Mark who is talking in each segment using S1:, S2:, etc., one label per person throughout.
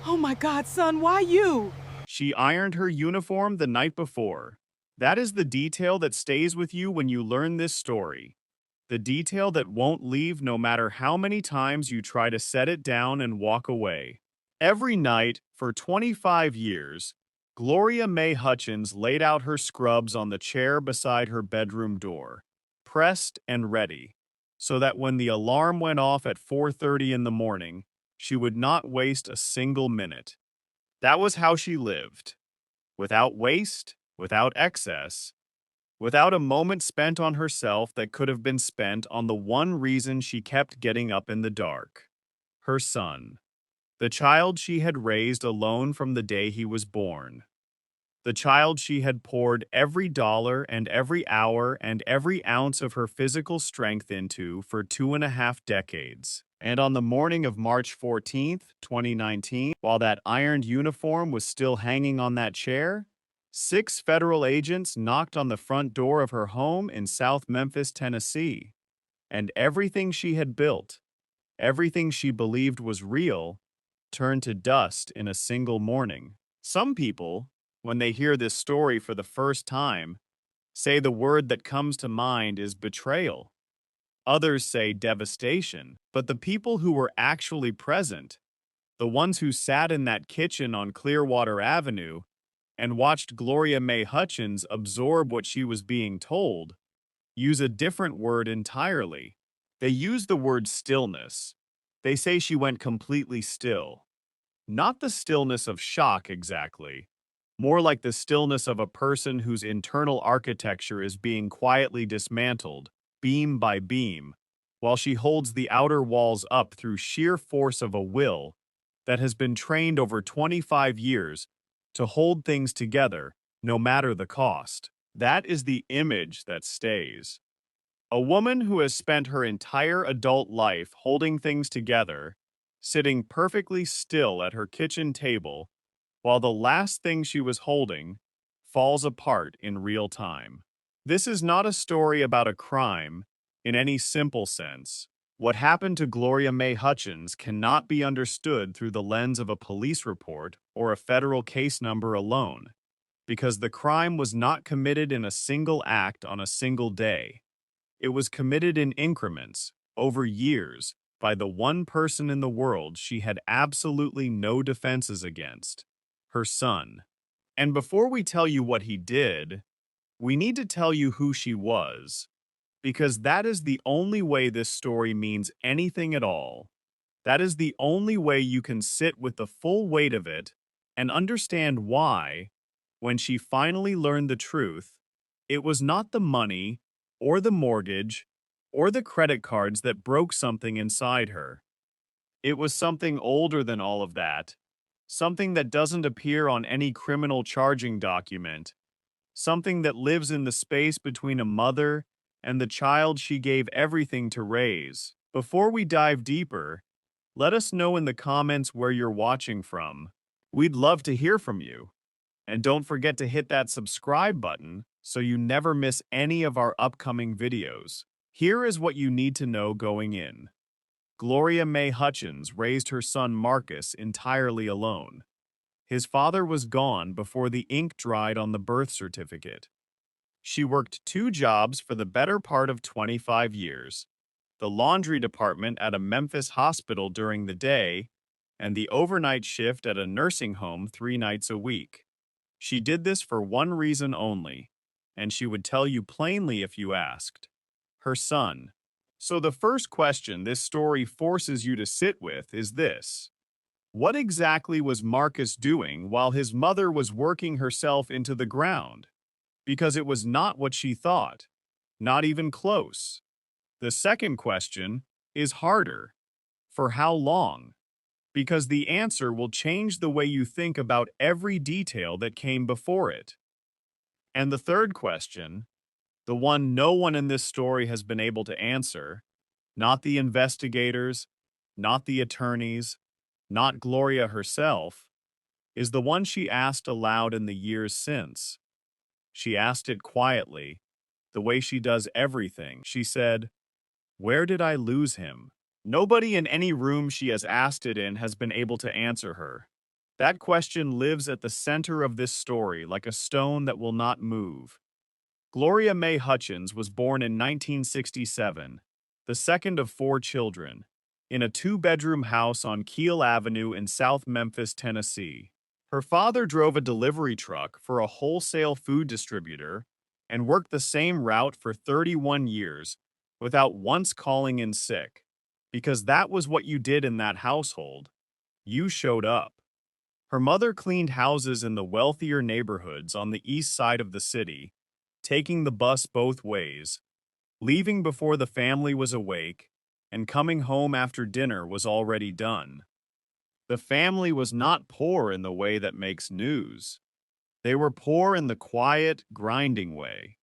S1: Oh my God, son, why you?
S2: She ironed her uniform the night before. That is the detail that stays with you when you learn this story. The detail that won't leave no matter how many times you try to set it down and walk away. Every night, for 25 years, Gloria Mae Hutchins laid out her scrubs on the chair beside her bedroom door, pressed and ready, so that when the alarm went off at 4:30 in the morning, she would not waste a single minute. That was how she lived, without waste, without excess, without a moment spent on herself that could have been spent on the one reason she kept getting up in the dark: her son, the child she had raised alone from the day he was born, the child she had poured every dollar and every hour and every ounce of her physical strength into for 2.5 decades. And on the morning of March 14th, 2019, while that ironed uniform was still hanging on that chair, 6 federal agents knocked on the front door of her home in South Memphis, Tennessee, and everything she had built, everything she believed was real, turned to dust in a single morning. Some people, when they hear this story for the first time, say the word that comes to mind is betrayal. Others say devastation. But the people who were actually present, the ones who sat in that kitchen on Clearwater Avenue and watched Gloria Mae Hutchins absorb what she was being told, use a different word entirely. They use the word stillness. They say she went completely still. Not the stillness of shock exactly, more like the stillness of a person whose internal architecture is being quietly dismantled, beam by beam, while she holds the outer walls up through sheer force of a will that has been trained over 25 years to hold things together no matter the cost. That is the image that stays. A woman who has spent her entire adult life holding things together, sitting perfectly still at her kitchen table, while the last thing she was holding falls apart in real time. This is not a story about a crime in any simple sense. What happened to Gloria Mae Hutchins cannot be understood through the lens of a police report or a federal case number alone, because the crime was not committed in a single act on a single day. It was committed in increments, over years, by the one person in the world she had absolutely no defenses against: her son. And before we tell you what he did, we need to tell you who she was, because that is the only way this story means anything at all. That is the only way you can sit with the full weight of it and understand why, when she finally learned the truth, it was not the money or the mortgage or the credit cards that broke something inside her. It was something older than all of that, something that doesn't appear on any criminal charging document, something that lives in the space between a mother and the child she gave everything to raise. Before we dive deeper, let us know in the comments where you're watching from. We'd love to hear from you. And don't forget to hit that subscribe button so you never miss any of our upcoming videos. Here is what you need to know going in. Gloria Mae Hutchins raised her son Marcus entirely alone. His father was gone before the ink dried on the birth certificate. She worked 2 jobs for the better part of 25 years: the laundry department at a Memphis hospital during the day, and the overnight shift at a nursing home 3 nights a week. She did this for one reason only, and she would tell you plainly if you asked: her son. So the first question this story forces you to sit with is this: what exactly was Marcus doing while his mother was working herself into the ground? Because it was not what she thought, not even close. The second question is harder. For how long? Because the answer will change the way you think about every detail that came before it. And the third question, the one no one in this story has been able to answer, not the investigators, not the attorneys, not Gloria herself, is the one she asked aloud in the years since. She asked it quietly, the way she does everything. She said, "Where did I lose him?" Nobody in any room she has asked it in has been able to answer her. That question lives at the center of this story like a stone that will not move. Gloria Mae Hutchins was born in 1967, the second of four children, in a two-bedroom house on Keel Avenue in South Memphis, Tennessee. Her father drove a delivery truck for a wholesale food distributor and worked the same route for 31 years without once calling in sick, because that was what you did in that household. You showed up. Her mother cleaned houses in the wealthier neighborhoods on the east side of the city, taking the bus both ways, leaving before the family was awake, and coming home after dinner was already done. The family was not poor in the way that makes news. They were poor in the quiet, grinding way.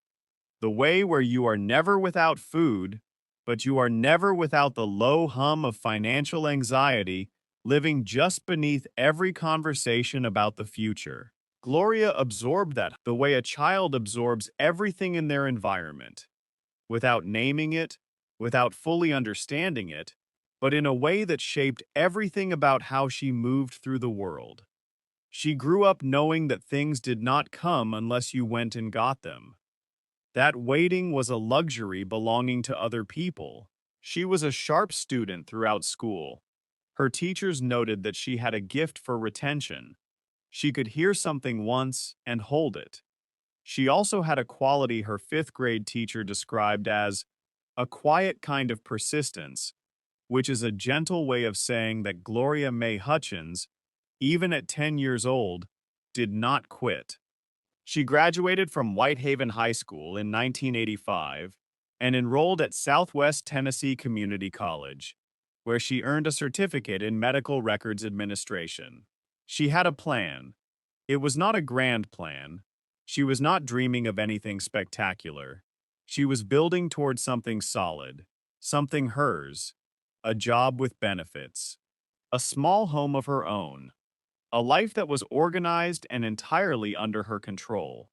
S2: The way where you are never without food, but you are never without the low hum of financial anxiety living just beneath every conversation about the future. Gloria absorbed that the way a child absorbs everything in their environment, without naming it, without fully understanding it, but in a way that shaped everything about how she moved through the world. She grew up knowing that things did not come unless you went and got them. That waiting was a luxury belonging to other people. She was a sharp student throughout school. Her teachers noted that she had a gift for retention. She could hear something once and hold it. She also had a quality her fifth grade teacher described as a quiet kind of persistence, which is a gentle way of saying that Gloria Mae Hutchins, even at 10 years old, did not quit. She graduated from Whitehaven High School in 1985 and enrolled at Southwest Tennessee Community College, where she earned a certificate in medical records administration. She had a plan. It was not a grand plan. She was not dreaming of anything spectacular. She was building towards something solid, something hers, a job with benefits, a small home of her own, a life that was organized and entirely under her control.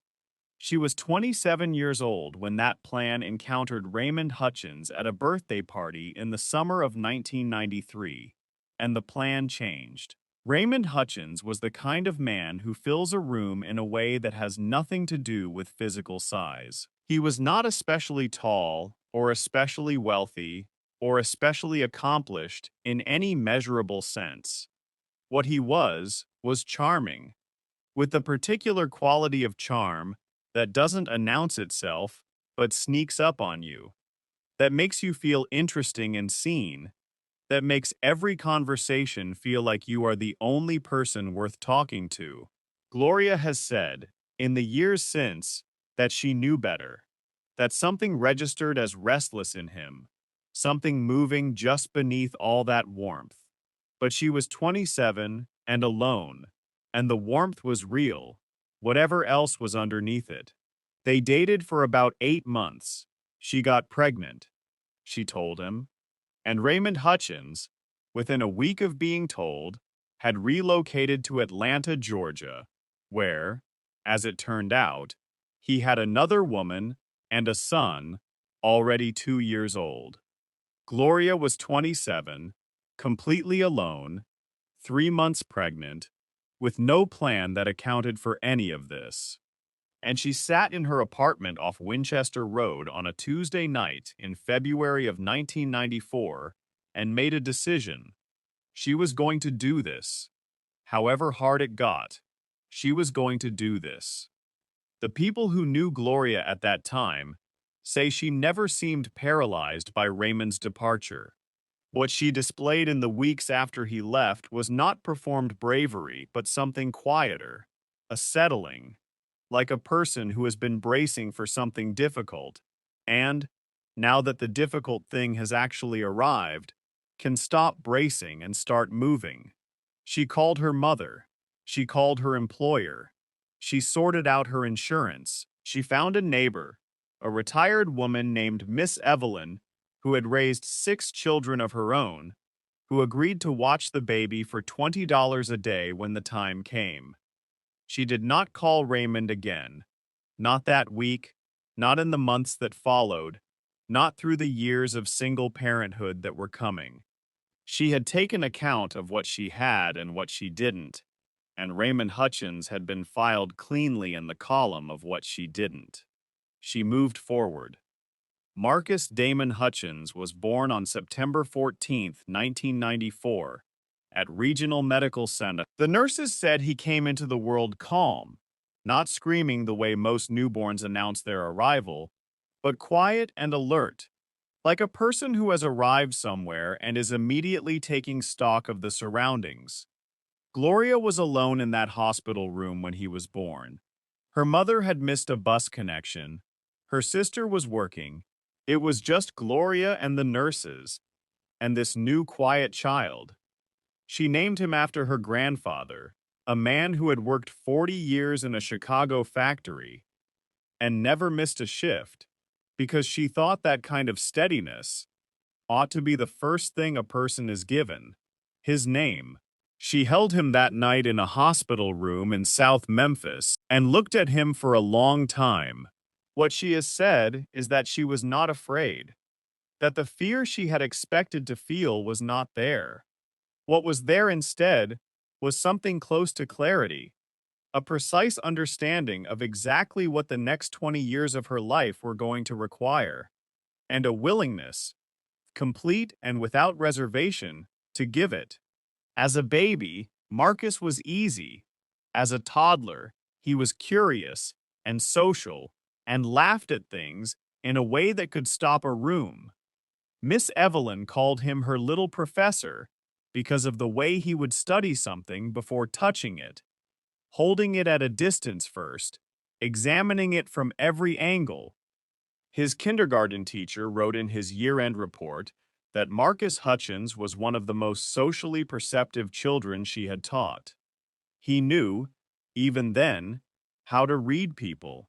S2: She was 27 years old when that plan encountered Raymond Hutchins at a birthday party in the summer of 1993, and the plan changed. Raymond Hutchins was the kind of man who fills a room in a way that has nothing to do with physical size. He was not especially tall, or especially wealthy, or especially accomplished in any measurable sense. What he was charming, with the particular quality of charm that doesn't announce itself, but sneaks up on you, that makes you feel interesting and seen, that makes every conversation feel like you are the only person worth talking to. Gloria has said, in the years since, that she knew better, that something registered as restless in him, something moving just beneath all that warmth. But she was 27 and alone, and the warmth was real, whatever else was underneath it. They dated for about 8 months. She got pregnant, she told him, and Raymond Hutchins, within a week of being told, had relocated to Atlanta, Georgia, where, as it turned out, he had another woman and a son already 2 years old. Gloria was 27, completely alone, 3 months pregnant, with no plan that accounted for any of this. And she sat in her apartment off Winchester Road on a Tuesday night in February of 1994 and made a decision. She was going to do this. However hard it got, she was going to do this. The people who knew Gloria at that time say she never seemed paralyzed by Raymond's departure. What she displayed in the weeks after he left was not performed bravery, but something quieter, a settling, like a person who has been bracing for something difficult, and, now that the difficult thing has actually arrived, can stop bracing and start moving. She called her mother. She called her employer. She sorted out her insurance. She found a neighbor, a retired woman named Miss Evelyn, who had raised 6 children of her own, who agreed to watch the baby for $20 a day when the time came. She did not call Raymond again. Not that week, not in the months that followed, not through the years of single parenthood that were coming. She had taken account of what she had and what she didn't, and Raymond Hutchins had been filed cleanly in the column of what she didn't. She moved forward. Marcus Damon Hutchins was born on September 14, 1994, at Regional Medical Center. The nurses said he came into the world calm, not screaming the way most newborns announce their arrival, but quiet and alert, like a person who has arrived somewhere and is immediately taking stock of the surroundings. Gloria was alone in that hospital room when he was born. Her mother had missed a bus connection. Her sister was working. It was just Gloria and the nurses, and this new quiet child. She named him after her grandfather, a man who had worked 40 years in a Chicago factory and never missed a shift, because she thought that kind of steadiness ought to be the first thing a person is given. His name. She held him that night in a hospital room in South Memphis and looked at him for a long time. What she has said is that she was not afraid, that the fear she had expected to feel was not there. What was there instead was something close to clarity, a precise understanding of exactly what the next 20 years of her life were going to require, and a willingness, complete and without reservation, to give it. As a baby, Marcus was easy. As a toddler, he was curious and social and laughed at things in a way that could stop a room. Miss Evelyn called him her little professor because of the way he would study something before touching it, holding it at a distance first, examining it from every angle. His kindergarten teacher wrote in his year-end report that Marcus Hutchins was one of the most socially perceptive children she had taught. He knew, even then, how to read people,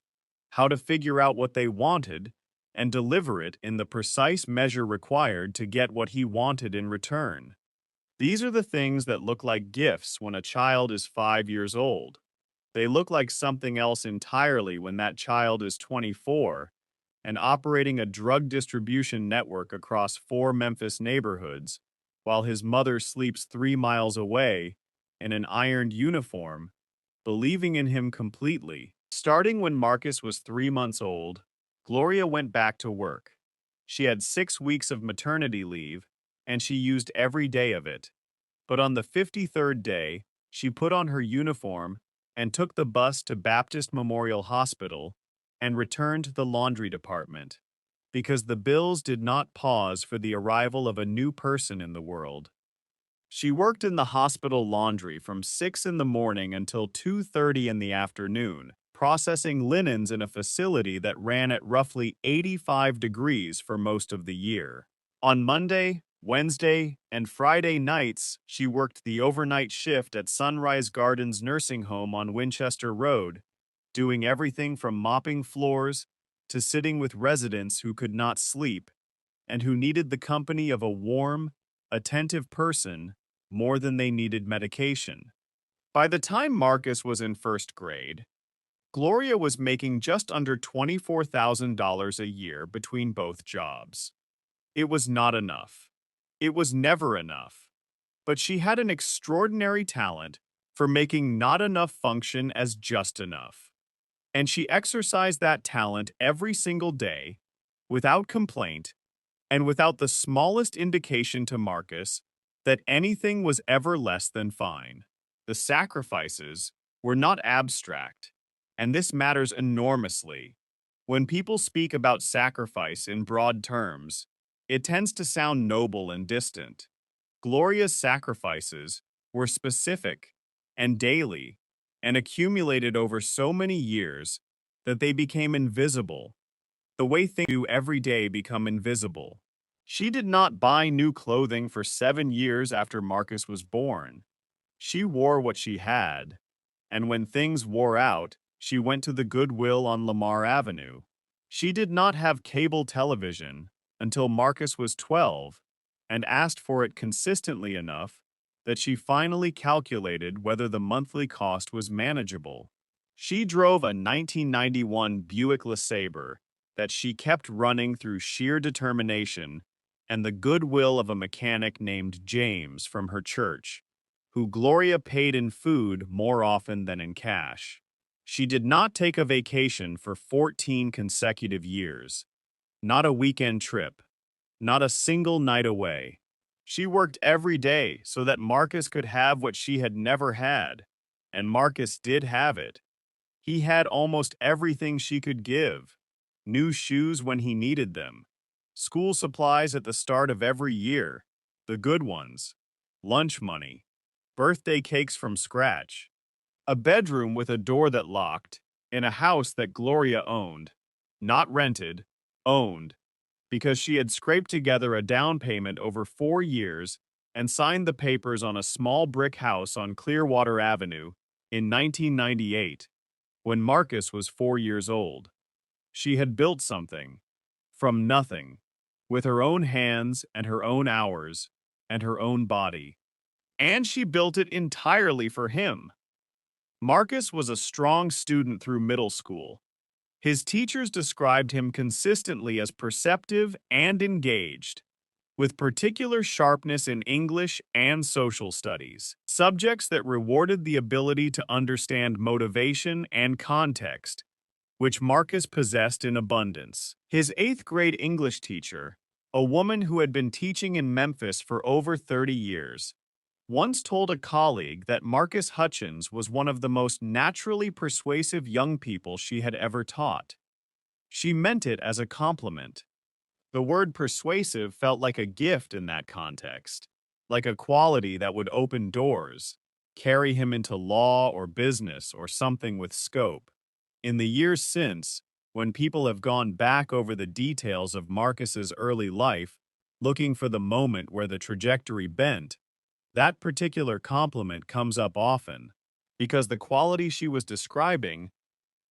S2: how to figure out what they wanted, and deliver it in the precise measure required to get what he wanted in return. These are the things that look like gifts when a child is 5 years old. They look like something else entirely when that child is 24 and operating a drug distribution network across 4 Memphis neighborhoods, while his mother sleeps 3 miles away in an ironed uniform, believing in him completely. Starting when Marcus was 3 months old, Gloria went back to work. She had 6 weeks of maternity leave, and she used every day of it. But on the 53rd day, she put on her uniform and took the bus to Baptist Memorial Hospital and returned to the laundry department, because the bills did not pause for the arrival of a new person in the world. She worked in the hospital laundry from 6 in the morning until 2:30 in the afternoon, processing linens in a facility that ran at roughly 85 degrees for most of the year. On Monday, Wednesday, and Friday nights, she worked the overnight shift at Sunrise Gardens Nursing Home on Winchester Road, doing everything from mopping floors to sitting with residents who could not sleep and who needed the company of a warm, attentive person more than they needed medication. By the time Marcus was in first grade, Gloria was making just under $24,000 a year between both jobs. It was not enough. It was never enough. But she had an extraordinary talent for making not enough function as just enough. And she exercised that talent every single day, without complaint, and without the smallest indication to Marcus that anything was ever less than fine. The sacrifices were not abstract, and this matters enormously. When people speak about sacrifice in broad terms, it tends to sound noble and distant. Gloria's sacrifices were specific and daily and accumulated over so many years that they became invisible, the way things do every day become invisible. She did not buy new clothing for 7 years after Marcus was born. She wore what she had, and when things wore out, she went to the Goodwill on Lamar Avenue. She did not have cable television until Marcus was 12 and asked for it consistently enough that she finally calculated whether the monthly cost was manageable. She drove a 1991 Buick LeSabre that she kept running through sheer determination and the goodwill of a mechanic named James from her church, who Gloria paid in food more often than in cash. She did not take a vacation for 14 consecutive years. Not a weekend trip. Not a single night away. She worked every day so that Marcus could have what she had never had. And Marcus did have it. He had almost everything she could give. New shoes when he needed them. School supplies at the start of every year. The good ones. Lunch money. Birthday cakes from scratch. A bedroom with a door that locked. In a house that Gloria owned. Not rented. Owned. Because she had scraped together a down payment over 4 years and signed the papers on a small brick house on Clearwater Avenue in 1998, when Marcus was 4 years old. She had built something, from nothing, with her own hands and her own hours and her own body. And she built it entirely for him. Marcus was a strong student through middle school. His teachers described him consistently as perceptive and engaged, with particular sharpness in English and social studies, subjects that rewarded the ability to understand motivation and context, which Marcus possessed in abundance. His 8th grade English teacher, a woman who had been teaching in Memphis for over 30 years, once told a colleague that Marcus Hutchins was one of the most naturally persuasive young people she had ever taught. She meant it as a compliment. The word persuasive felt like a gift in that context, like a quality that would open doors, carry him into law or business or something with scope. In the years since, when people have gone back over the details of Marcus's early life, looking for the moment where the trajectory bent, that particular compliment comes up often, because the quality she was describing,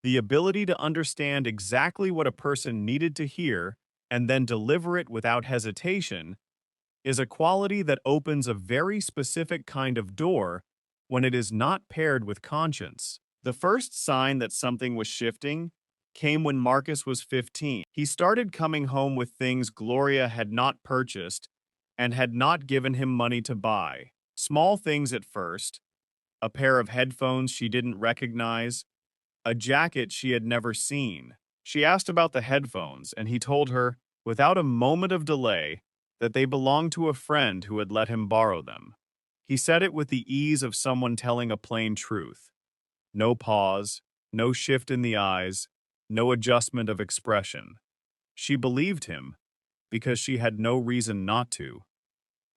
S2: the ability to understand exactly what a person needed to hear and then deliver it without hesitation, is a quality that opens a very specific kind of door when it is not paired with conscience. The first sign that something was shifting came when Marcus was 15. He started coming home with things Gloria had not purchased and had not given him money to buy. Small things at first, a pair of headphones she didn't recognize, a jacket she had never seen. She asked about the headphones, and he told her, without a moment of delay, that they belonged to a friend who had let him borrow them. He said it with the ease of someone telling a plain truth. No pause, no shift in the eyes, no adjustment of expression. She believed him because she had no reason not to.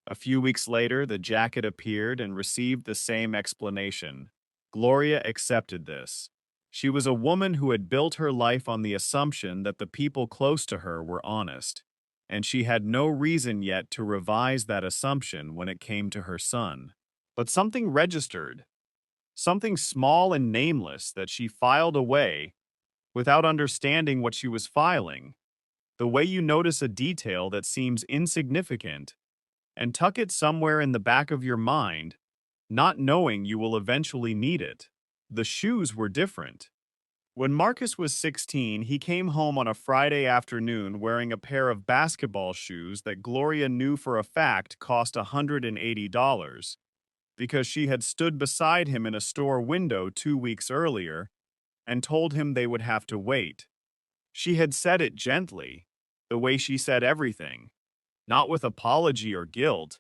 S2: A few weeks later, the jacket appeared and received the same explanation. Gloria accepted this. She was a woman who had built her life on the assumption that the people close to her were honest, and she had no reason yet to revise that assumption when it came to her son. But something registered, something small and nameless that she filed away without understanding what she was filing, the way you notice a detail that seems insignificant and tuck it somewhere in the back of your mind, not knowing you will eventually need it. The shoes were different. When Marcus was 16, he came home on a Friday afternoon wearing a pair of basketball shoes that Gloria knew for a fact cost $180 because she had stood beside him in a store window 2 weeks earlier and told him they would have to wait. She had said it gently, the way she said everything, not with apology or guilt,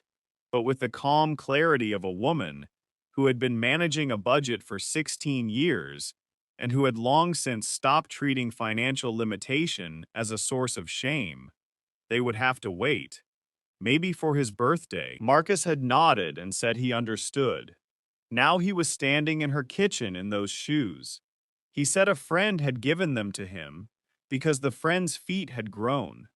S2: but with the calm clarity of a woman who had been managing a budget for 16 years and who had long since stopped treating financial limitation as a source of shame. They would have to wait. Maybe for his birthday. Marcus had nodded and said he understood. Now he was standing in her kitchen in those shoes. He said a friend had given them to him because the friend's feet had grown.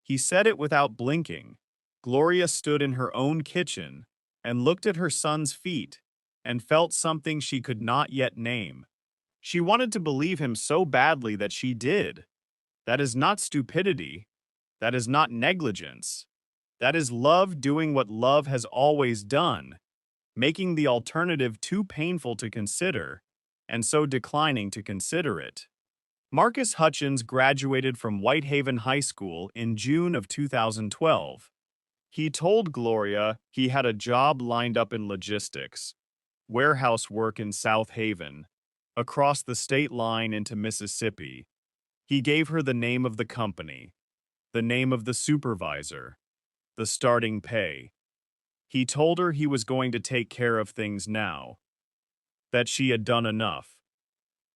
S2: He said it without blinking. Gloria stood in her own kitchen and looked at her son's feet and felt something she could not yet name. She wanted to believe him so badly that she did. That is not stupidity. That is not negligence. That is love doing what love has always done, making the alternative too painful to consider, and so declining to consider it. Marcus Hutchins graduated from Whitehaven High School in June of 2012. He told Gloria he had a job lined up in logistics, warehouse work in South Haven, across the state line into Mississippi. He gave her the name of the company, the name of the supervisor, the starting pay. He told her he was going to take care of things now, that she had done enough,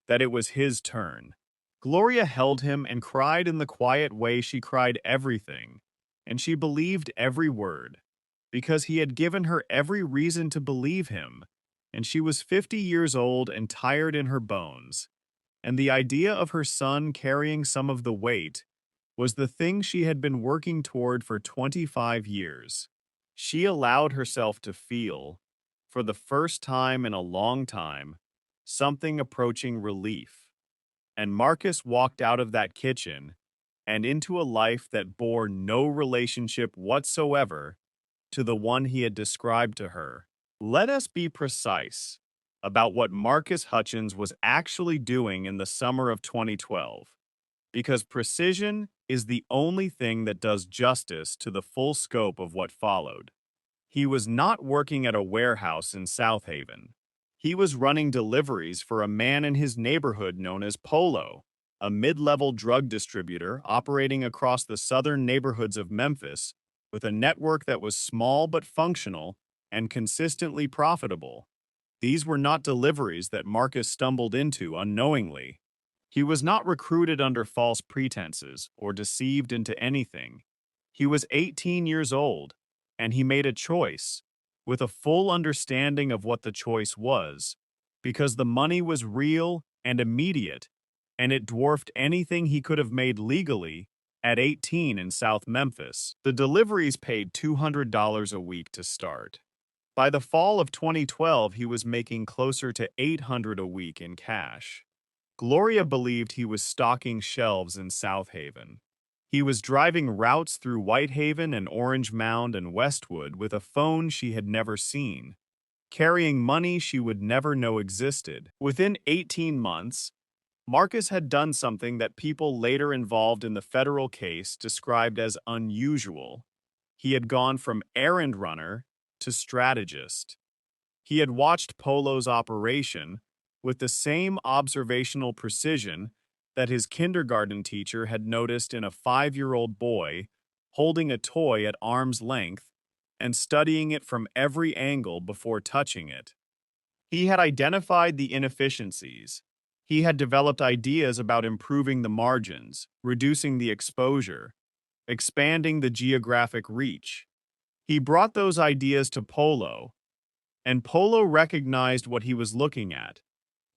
S2: that it was his turn. Gloria held him and cried in the quiet way she cried everything, and she believed every word, because he had given her every reason to believe him, and she was 50 years old and tired in her bones, and the idea of her son carrying some of the weight was the thing she had been working toward for 25 years. She allowed herself to feel, for the first time in a long time, something approaching relief. And Marcus walked out of that kitchen and into a life that bore no relationship whatsoever to the one he had described to her. Let us be precise about what Marcus Hutchins was actually doing in the summer of 2012, because precision is the only thing that does justice to the full scope of what followed. He was not working at a warehouse in South Haven. He was running deliveries for a man in his neighborhood known as Polo, a mid-level drug distributor operating across the southern neighborhoods of Memphis with a network that was small but functional and consistently profitable. These were not deliveries that Marcus stumbled into unknowingly. He was not recruited under false pretenses or deceived into anything. He was 18 years old, and he made a choice, with a full understanding of what the choice was, because the money was real and immediate, and it dwarfed anything he could have made legally at 18 in South Memphis. The deliveries paid $200 a week to start. By the fall of 2012, he was making closer to $800 a week in cash. Gloria believed he was stocking shelves in South Haven. He was driving routes through Whitehaven and Orange Mound and Westwood with a phone she had never seen, carrying money she would never know existed. Within 18 months, Marcus had done something that people later involved in the federal case described as unusual. He had gone from errand runner to strategist. He had watched Polo's operation with the same observational precision that his kindergarten teacher had noticed in a 5-year-old boy holding a toy at arm's length and studying it from every angle before touching it. He had identified the inefficiencies. He had developed ideas about improving the margins, reducing the exposure, expanding the geographic reach. He brought those ideas to Polo, and Polo recognized what he was looking at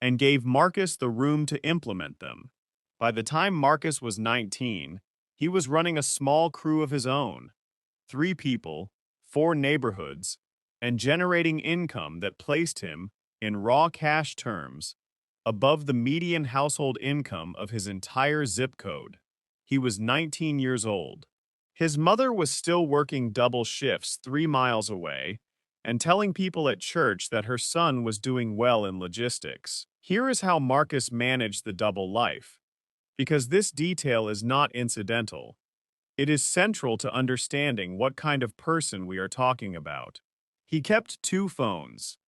S2: and gave Marcus the room to implement them. By the time Marcus was 19, he was running a small crew of his own, 3 people, 4 neighborhoods, and generating income that placed him, in raw cash terms, above the median household income of his entire zip code. He was 19 years old. His mother was still working double shifts 3 miles away and telling people at church that her son was doing well in logistics. Here is how Marcus managed the double life, because this detail is not incidental. It is central to understanding what kind of person we are talking about. He kept 2 phones.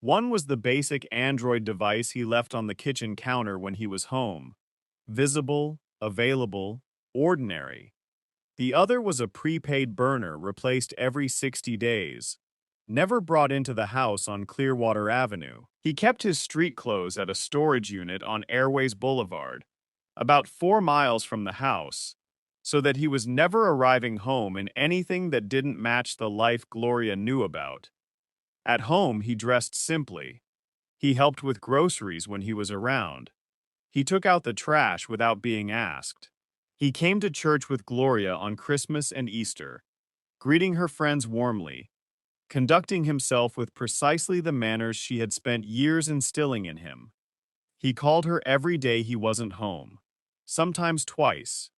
S2: One was the basic Android device he left on the kitchen counter when he was home. Visible, available, ordinary. The other was a prepaid burner replaced every 60 days. Never brought into the house on Clearwater Avenue. He kept his street clothes at a storage unit on Airways Boulevard, about 4 miles from the house, so that he was never arriving home in anything that didn't match the life Gloria knew about. At home, he dressed simply. He helped with groceries when he was around. He took out the trash without being asked. He came to church with Gloria on Christmas and Easter, greeting her friends warmly, conducting himself with precisely the manners she had spent years instilling in him. He called her every day he wasn't home, sometimes twice.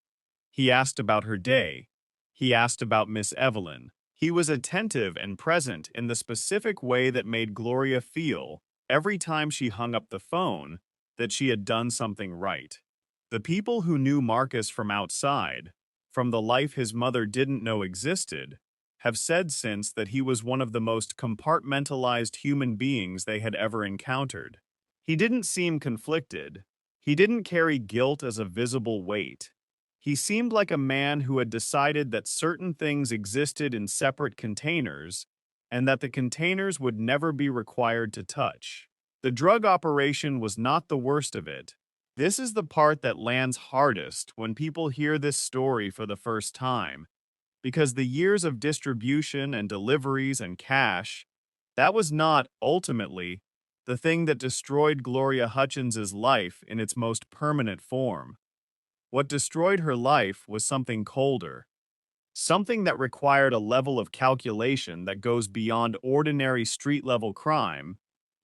S2: He asked about her day. He asked about Miss Evelyn. He was attentive and present in the specific way that made Gloria feel, every time she hung up the phone, that she had done something right. The people who knew Marcus from outside, from the life his mother didn't know existed, have said since that he was one of the most compartmentalized human beings they had ever encountered. He didn't seem conflicted. He didn't carry guilt as a visible weight. He seemed like a man who had decided that certain things existed in separate containers and that the containers would never be required to touch. The drug operation was not the worst of it. This is the part that lands hardest when people hear this story for the first time, because the years of distribution and deliveries and cash, that was not, ultimately, the thing that destroyed Gloria Hutchins's life in its most permanent form. What destroyed her life was something colder, something that required a level of calculation that goes beyond ordinary street-level crime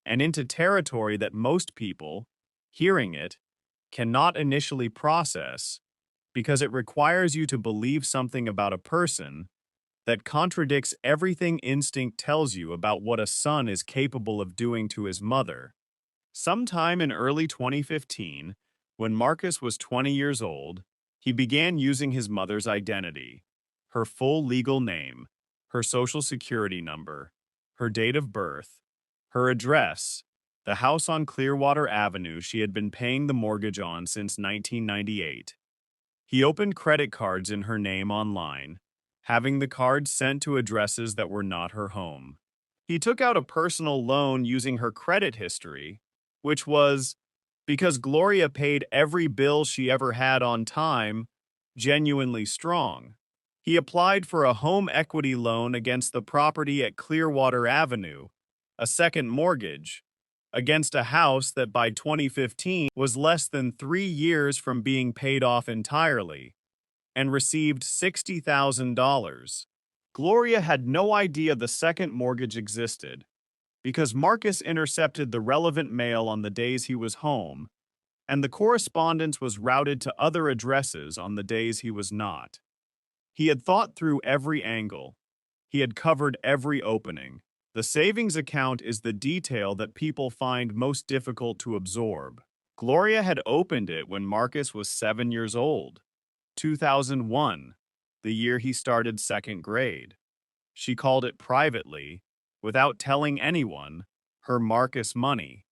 S2: and into territory that most people, hearing it, cannot initially process because it requires you to believe something about a person that contradicts everything instinct tells you about what a son is capable of doing to his mother. Sometime in early 2015, when Marcus was 20 years old, he began using his mother's identity, her full legal name, her social security number, her date of birth, her address, the house on Clearwater Avenue she had been paying the mortgage on since 1998. He opened credit cards in her name online, having the cards sent to addresses that were not her home. He took out a personal loan using her credit history, which was, because Gloria paid every bill she ever had on time, genuinely strong. He applied for a home equity loan against the property at Clearwater Avenue, a second mortgage, against a house that by 2015 was less than 3 years from being paid off entirely, and received $60,000. Gloria had no idea the second mortgage existed, because Marcus intercepted the relevant mail on the days he was home, and the correspondence was routed to other addresses on the days he was not. He had thought through every angle. He had covered every opening. The savings account is the detail that people find most difficult to absorb. Gloria had opened it when Marcus was 7 years old, 2001, the year he started second grade. She called it privately, without telling anyone, her Marcus money,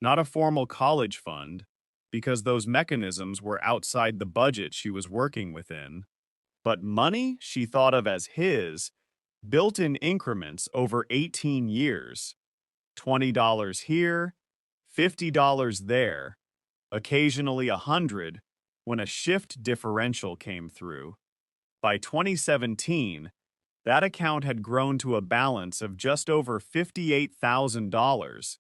S2: not a formal college fund, because those mechanisms were outside the budget she was working within, but money she thought of as his, built in increments over 18 years. $20 here, $50 there, occasionally $100 when a shift differential came through. By 2017, that account had grown to a balance of just over $58,000.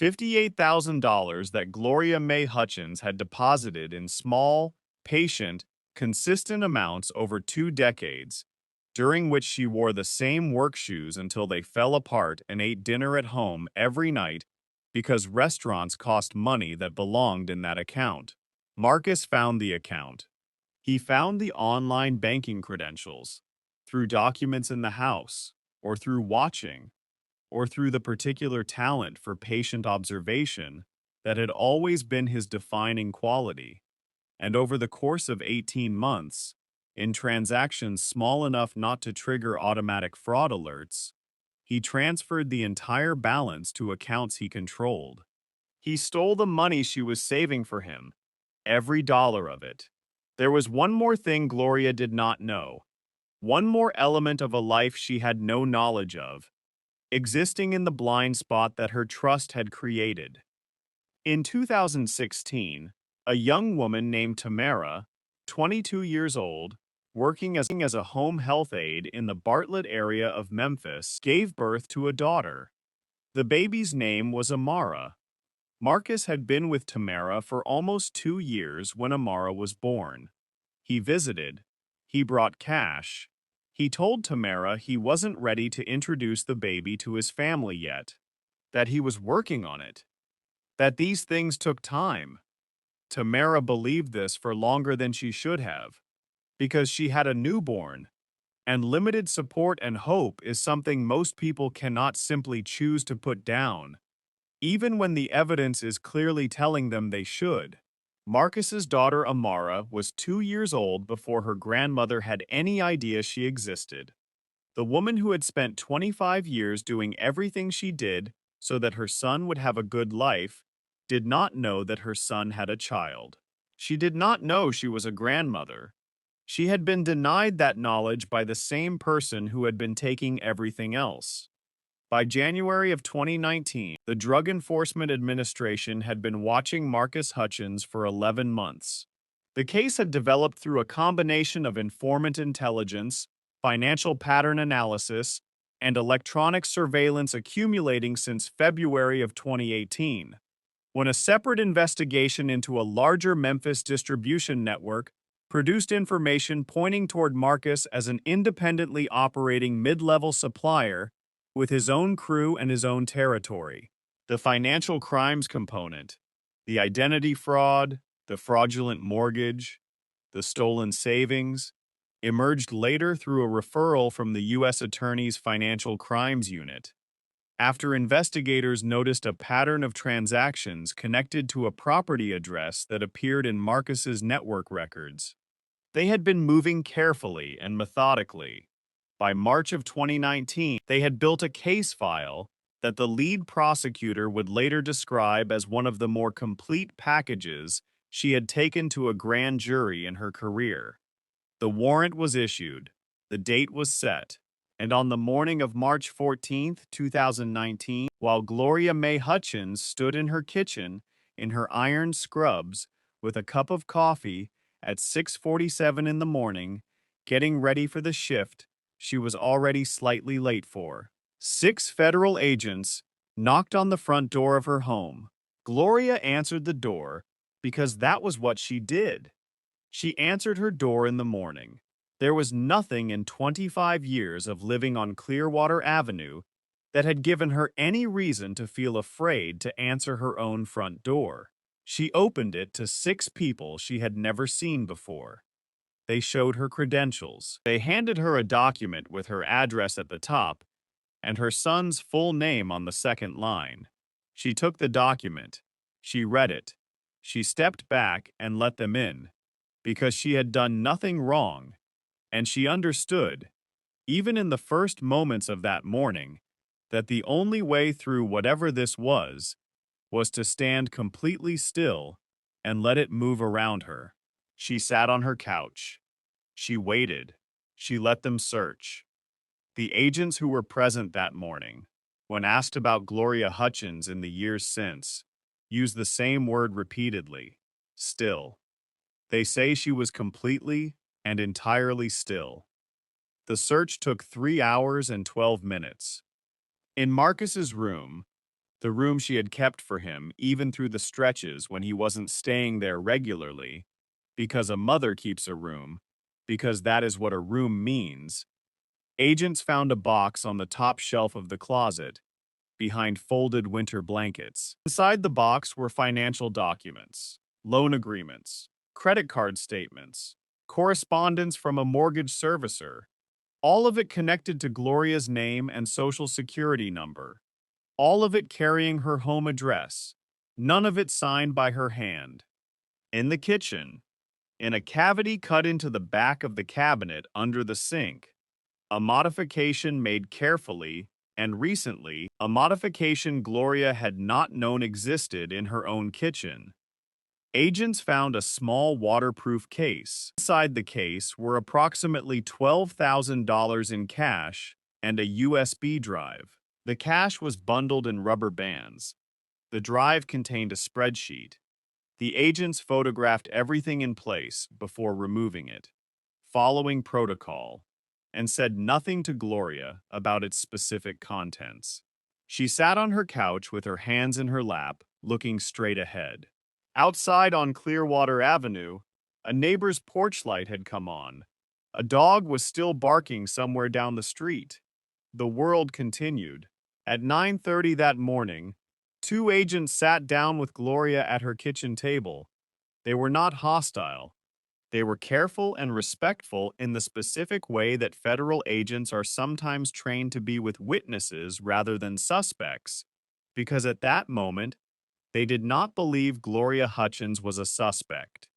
S2: $58,000 that Gloria Mae Hutchins had deposited in small, patient, consistent amounts over 2 decades, during which she wore the same work shoes until they fell apart and ate dinner at home every night because restaurants cost money that belonged in that account. Marcus found the account. He found the online banking credentials through documents in the house, or through watching, or through the particular talent for patient observation that had always been his defining quality. And over the course of 18 months, in transactions small enough not to trigger automatic fraud alerts, he transferred the entire balance to accounts he controlled. He stole the money she was saving for him, every dollar of it. There was one more thing Gloria did not know, one more element of a life she had no knowledge of, existing in the blind spot that her trust had created. In 2016, a young woman named Tamara, 22 years old, working as a home health aide in the Bartlett area of Memphis, gave birth to a daughter. The baby's name was Amara. Marcus had been with Tamara for almost 2 years when Amara was born. He visited. He brought cash. He told Tamara he wasn't ready to introduce the baby to his family yet, that he was working on it, that these things took time. Tamara believed this for longer than she should have, because she had a newborn, and limited support and hope is something most people cannot simply choose to put down, even when the evidence is clearly telling them they should. Marcus's daughter Amara was 2 years old before her grandmother had any idea she existed. The woman who had spent 25 years doing everything she did so that her son would have a good life did not know that her son had a child. She did not know she was a grandmother. She had been denied that knowledge by the same person who had been taking everything else. By January of 2019, the Drug Enforcement Administration had been watching Marcus Hutchins for 11 months. The case had developed through a combination of informant intelligence, financial pattern analysis, and electronic surveillance accumulating since February of 2018, when a separate investigation into a larger Memphis distribution network produced information pointing toward Marcus as an independently operating mid-level supplier with his own crew and his own territory. The financial crimes component, the identity fraud, the fraudulent mortgage, the stolen savings, emerged later through a referral from the U.S. Attorney's Financial Crimes Unit, after investigators noticed a pattern of transactions connected to a property address that appeared in Marcus's network records. They had been moving carefully and methodically. By March of 2019, they had built a case file that the lead prosecutor would later describe as one of the more complete packages she had taken to a grand jury in her career. The warrant was issued, the date was set, and on the morning of March 14, 2019, while Gloria Mae Hutchins stood in her kitchen in her iron scrubs with a cup of coffee at 6:47 in the morning, getting ready for the shift she was already slightly late for, 6 federal agents knocked on the front door of her home. Gloria answered the door because that was what she did. She answered her door in the morning. There was nothing in 25 years of living on Clearwater Avenue that had given her any reason to feel afraid to answer her own front door. She opened it to 6 people she had never seen before. They showed her credentials. They handed her a document with her address at the top and her son's full name on the second line. She took the document. She read it. She stepped back and let them in, because she had done nothing wrong, and she understood, even in the first moments of that morning, that the only way through whatever this was to stand completely still and let it move around her. She sat on her couch. She waited. She let them search. The agents who were present that morning, when asked about Gloria Hutchins in the years since, used the same word repeatedly: still. They say she was completely and entirely still. The search took 3 hours and 12 minutes. In Marcus's room, the room she had kept for him even through the stretches when he wasn't staying there regularly, because a mother keeps a room, because that is what a room means, agents found a box on the top shelf of the closet, behind folded winter blankets. Inside the box were financial documents, loan agreements, credit card statements, correspondence from a mortgage servicer, all of it connected to Gloria's name and social security number, all of it carrying her home address, none of it signed by her hand. In the kitchen, in a cavity cut into the back of the cabinet under the sink, a modification made carefully and recently, a modification Gloria had not known existed in her own kitchen. Agents found a small waterproof case. Inside the case were approximately $12,000 in cash and a USB drive. The cash was bundled in rubber bands. The drive contained a spreadsheet. The agents photographed everything in place before removing it, following protocol, and said nothing to Gloria about its specific contents. She sat on her couch with her hands in her lap, looking straight ahead. Outside on Clearwater Avenue, a neighbor's porch light had come on. A dog was still barking somewhere down the street. The world continued. At 9:30 that morning, 2 agents sat down with Gloria at her kitchen table. They were not hostile. They were careful and respectful in the specific way that federal agents are sometimes trained to be with witnesses rather than suspects, because at that moment, they did not believe Gloria Hutchins was a suspect.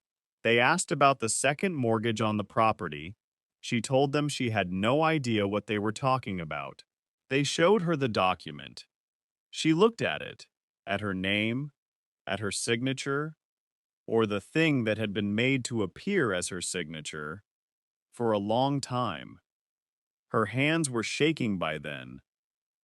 S2: They asked about the second mortgage on the property, She told them she had no idea what they were talking about. They showed her the document. She looked at her name, at her signature, or the thing that had been made to appear as her signature, for a long time. Her hands were shaking by then.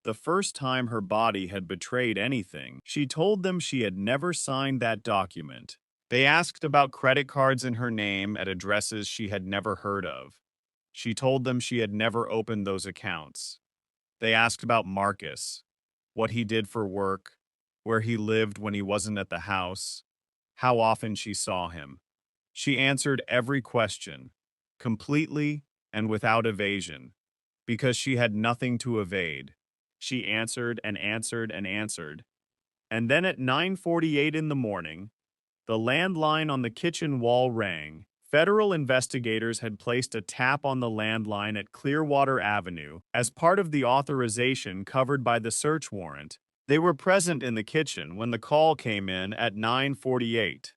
S2: The first time her body had betrayed anything, she told them she had never signed that document. They asked about credit cards in her name at addresses she had never heard of. She told them she had never opened those accounts. They asked about Marcus, what he did for work, where he lived when he wasn't at the house, how often she saw him. She answered every question, completely and without evasion, because she had nothing to evade. She answered and answered and answered. And then at 9:48 in the morning, the landline on the kitchen wall rang. Federal investigators had placed a tap on the landline at Clearwater Avenue as part of the authorization covered by the search warrant. They were present in the kitchen when the call came in at 9:48.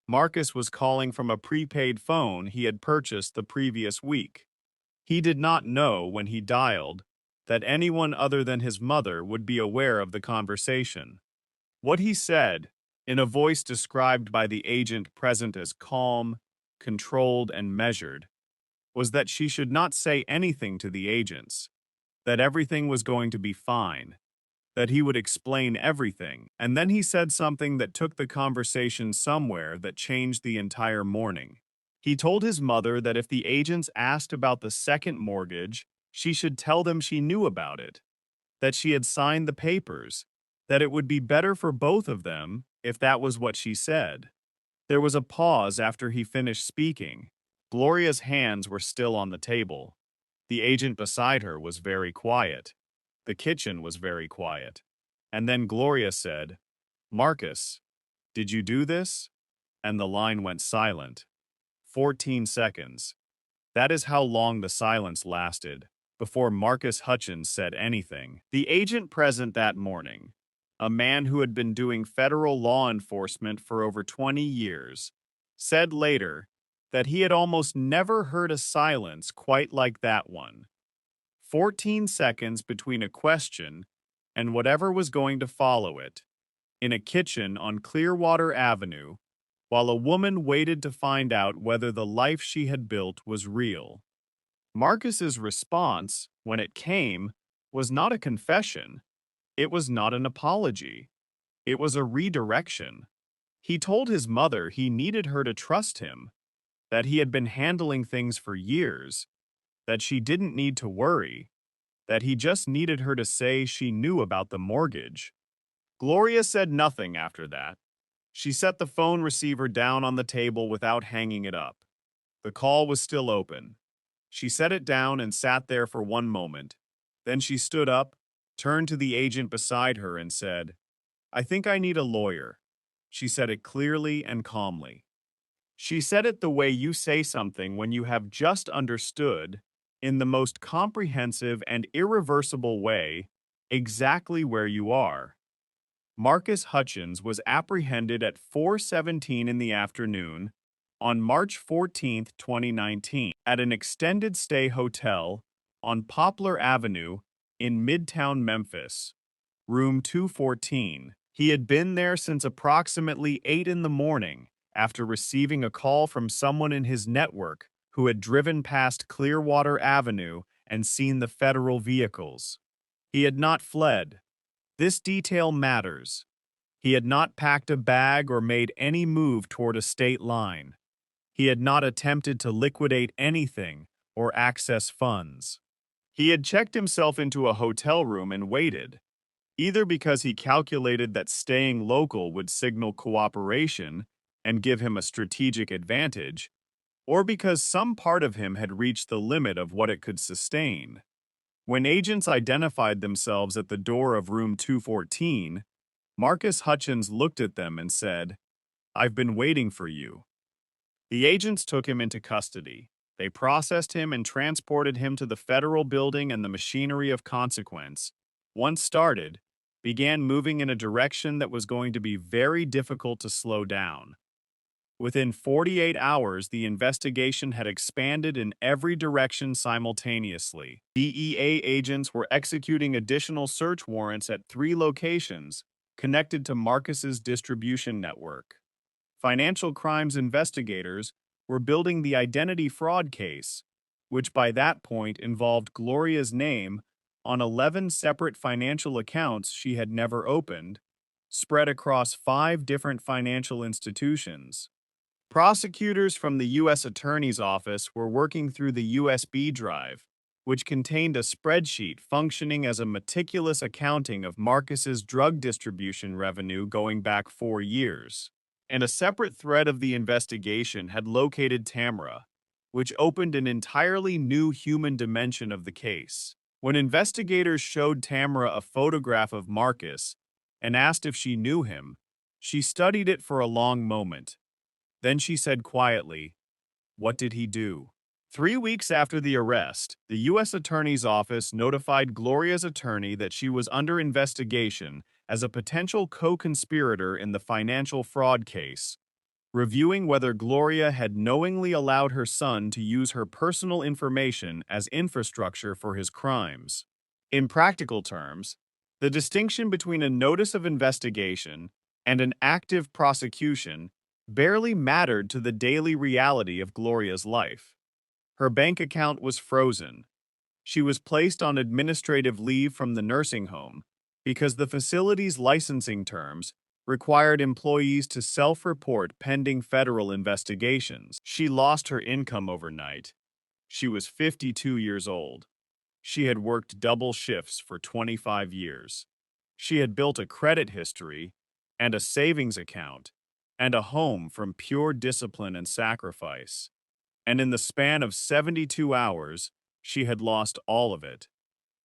S2: Marcus was calling from a prepaid phone he had purchased the previous week. He did not know when he dialed that anyone other than his mother would be aware of the conversation. What he said, in a voice described by the agent present as calm, controlled, and measured, was that she should not say anything to the agents, that everything was going to be fine, that he would explain everything, and then he said something that took the conversation somewhere that changed the entire morning. He told his mother that if the agents asked about the second mortgage, she should tell them she knew about it, that she had signed the papers, that it would be better for both of them if that was what she said. There was a pause after he finished speaking. Gloria's hands were still on the table. The agent beside her was very quiet. The kitchen was very quiet. And then Gloria said, "Marcus, did you do this?" And the line went silent. 14 seconds. That is how long the silence lasted before Marcus Hutchins said anything. The agent present that morning, a man who had been doing federal law enforcement for over 20 years, said later that he had almost never heard a silence quite like that one. 14 seconds between a question and whatever was going to follow it, in a kitchen on Clearwater Avenue, while a woman waited to find out whether the life she had built was real. Marcus's response, when it came, was not a confession. It was not an apology. It was a redirection. He told his mother he needed her to trust him, that he had been handling things for years, that she didn't need to worry, that he just needed her to say she knew about the mortgage. Gloria said nothing after that. She set the phone receiver down on the table without hanging it up. The call was still open. She set it down and sat there for one moment. Then she stood up, turned to the agent beside her and said, "I think I need a lawyer." She said it clearly and calmly. She said it the way you say something when you have just understood, in the most comprehensive and irreversible way, exactly where you are. Marcus Hutchins was apprehended at 4:17 in the afternoon on March 14, 2019, at an extended stay hotel on Poplar Avenue in Midtown Memphis, room 214. He had been there since approximately 8 in the morning after receiving a call from someone in his network who had driven past Clearwater Avenue and seen the federal vehicles. He had not fled. This detail matters. He had not packed a bag or made any move toward a state line. He had not attempted to liquidate anything or access funds. He had checked himself into a hotel room and waited, either because he calculated that staying local would signal cooperation and give him a strategic advantage, or because some part of him had reached the limit of what it could sustain. When agents identified themselves at the door of room 214, Marcus Hutchins looked at them and said, "I've been waiting for you." The agents took him into custody. They processed him and transported him to the federal building, and the machinery of consequence, once started, began moving in a direction that was going to be very difficult to slow down. Within 48 hours, the investigation had expanded in every direction simultaneously. DEA agents were executing additional search warrants at 3 locations connected to Marcus's distribution network. Financial crimes investigators were building the identity fraud case, which by that point involved Gloria's name on 11 separate financial accounts she had never opened, spread across 5 different financial institutions. Prosecutors from the U.S. Attorney's Office were working through the USB drive, which contained a spreadsheet functioning as a meticulous accounting of Marcus's drug distribution revenue going back 4 years. And a separate thread of the investigation had located Tamara, which opened an entirely new human dimension of the case. When investigators showed Tamara a photograph of Marcus and asked if she knew him, she studied it for a long moment. Then she said quietly, "What did he do?" 3 weeks after the arrest, the U.S. Attorney's Office notified Gloria's attorney that she was under investigation as a potential co-conspirator in the financial fraud case, reviewing whether Gloria had knowingly allowed her son to use her personal information as infrastructure for his crimes. In practical terms, the distinction between a notice of investigation and an active prosecution barely mattered to the daily reality of Gloria's life. Her bank account was frozen. She was placed on administrative leave from the nursing home because the facility's licensing terms required employees to self-report pending federal investigations. She lost her income overnight. She was 52 years old. She had worked double shifts for 25 years. She had built a credit history and a savings account and a home from pure discipline and sacrifice. And in the span of 72 hours, she had lost all of it.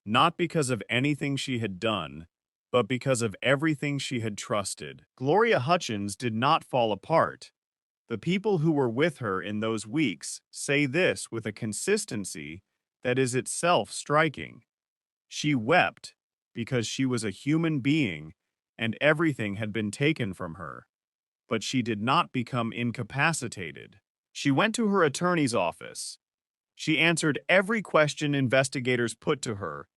S2: Not because of anything she had done, but because of everything she had trusted. Gloria Hutchins did not fall apart. The people who were with her in those weeks say this with a consistency that is itself striking. She wept because she was a human being and everything had been taken from her. But she did not become incapacitated. She went to her attorney's office. She answered every question investigators put to her,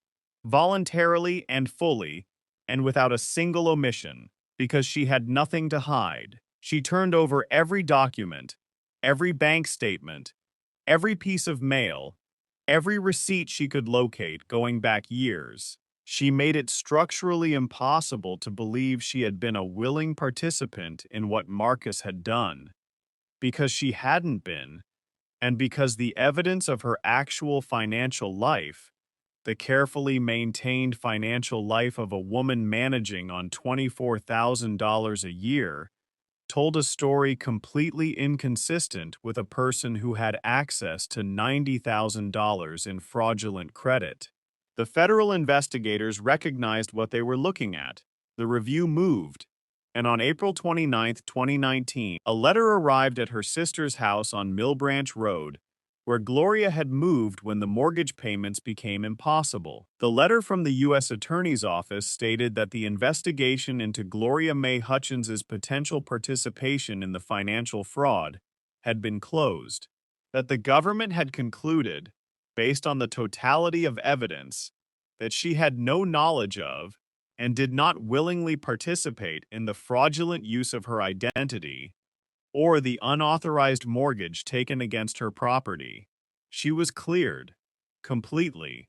S2: voluntarily and fully, and without a single omission, because she had nothing to hide. She turned over every document, every bank statement, every piece of mail, every receipt she could locate going back years. She made it structurally impossible to believe she had been a willing participant in what Marcus had done, because she hadn't been, and because the evidence of her actual financial life, the carefully maintained financial life of a woman managing on $24,000 a year, told a story completely inconsistent with a person who had access to $90,000 in fraudulent credit. The federal investigators recognized what they were looking at. The review moved, and on April 29, 2019, a letter arrived at her sister's house on Mill Branch Road, where Gloria had moved when the mortgage payments became impossible. The letter from the U.S. Attorney's Office stated that the investigation into Gloria Mae Hutchins's potential participation in the financial fraud had been closed, that the government had concluded, based on the totality of evidence, that she had no knowledge of and did not willingly participate in the fraudulent use of her identity or the unauthorized mortgage taken against her property. She was cleared, completely.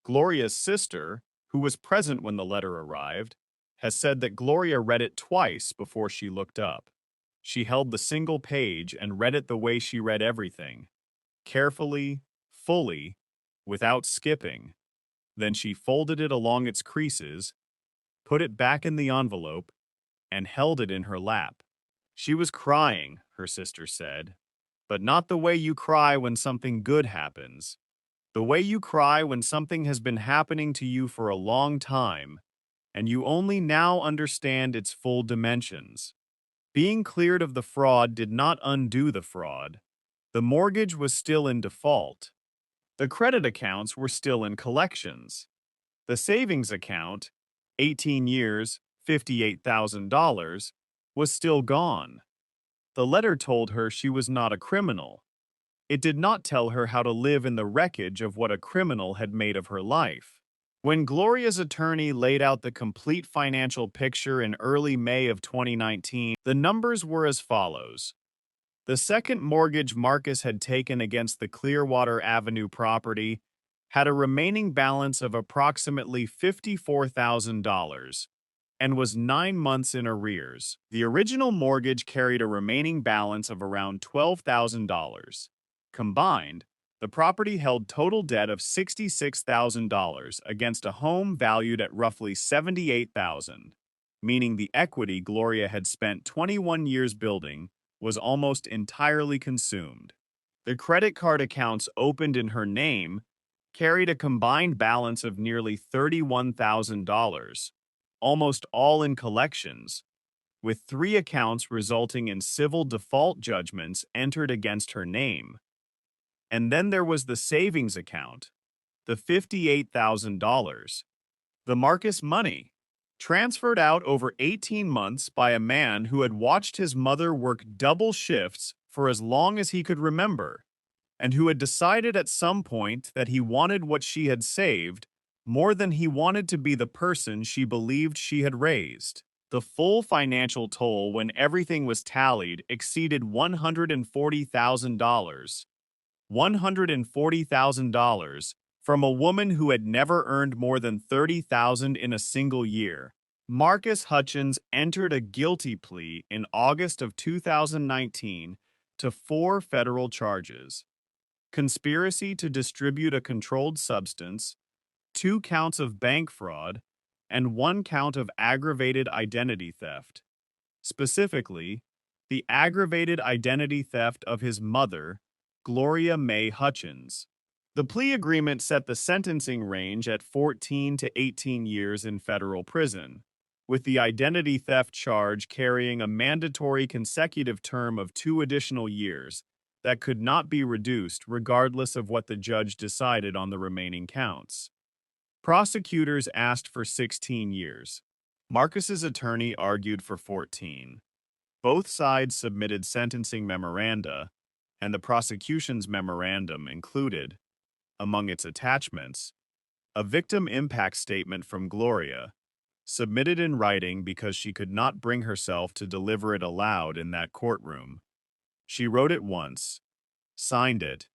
S2: Gloria's sister, who was present when the letter arrived, has said that Gloria read it twice before she looked up. She held the single page and read it the way she read everything, carefully, fully, without skipping. Then she folded it along its creases, put it back in the envelope, and held it in her lap. She was crying, her sister said, but not the way you cry when something good happens. The way you cry when something has been happening to you for a long time, and you only now understand its full dimensions. Being cleared of the fraud did not undo the fraud. The mortgage was still in default. The credit accounts were still in collections. The savings account, 18 years, $58,000, was still gone. The letter told her she was not a criminal. It did not tell her how to live in the wreckage of what a criminal had made of her life. When Gloria's attorney laid out the complete financial picture in early May of 2019, the numbers were as follows. The second mortgage Marcus had taken against the Clearwater Avenue property had a remaining balance of approximately $54,000 and was 9 months in arrears. The original mortgage carried a remaining balance of around $12,000. Combined, the property held total debt of $66,000 against a home valued at roughly $78,000, meaning the equity Gloria had spent 21 years building was almost entirely consumed. The credit card accounts opened in her name carried a combined balance of nearly $31,000, almost all in collections, with 3 accounts resulting in civil default judgments entered against her name. And then there was the savings account, the $58,000, the Marcus money, transferred out over 18 months by a man who had watched his mother work double shifts for as long as he could remember, and who had decided at some point that he wanted what she had saved more than he wanted to be the person she believed she had raised. The full financial toll when everything was tallied exceeded $140,000. $140,000 from a woman who had never earned more than $30,000 in a single year. Marcus Hutchins entered a guilty plea in August of 2019 to 4 federal charges: conspiracy to distribute a controlled substance, 2 counts of bank fraud, and 1 count of aggravated identity theft. Specifically, the aggravated identity theft of his mother, Gloria Mae Hutchins. The plea agreement set the sentencing range at 14 to 18 years in federal prison, with the identity theft charge carrying a mandatory consecutive term of 2 additional years that could not be reduced regardless of what the judge decided on the remaining counts. Prosecutors asked for 16 years. Marcus's attorney argued for 14. Both sides submitted sentencing memoranda, and the prosecution's memorandum included, among its attachments, a victim impact statement from Gloria, submitted in writing because she could not bring herself to deliver it aloud in that courtroom. She wrote it once, signed it,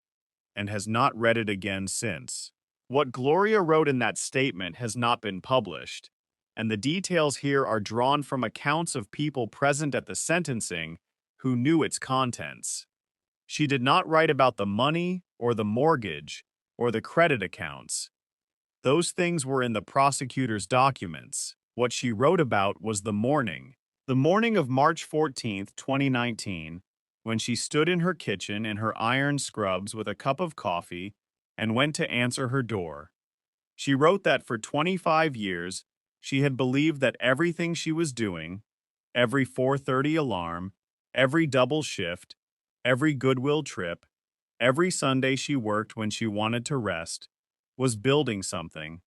S2: and has not read it again since. What Gloria wrote in that statement has not been published, and the details here are drawn from accounts of people present at the sentencing who knew its contents. She did not write about the money or the mortgage or the credit accounts. Those things were in the prosecutor's documents. What she wrote about was the morning of March 14, 2019, when she stood in her kitchen in her iron scrubs with a cup of coffee and went to answer her door. She wrote that for 25 years, she had believed that everything she was doing, every 4:30 alarm, every double shift, every Goodwill trip, every Sunday she worked when she wanted to rest, was building something.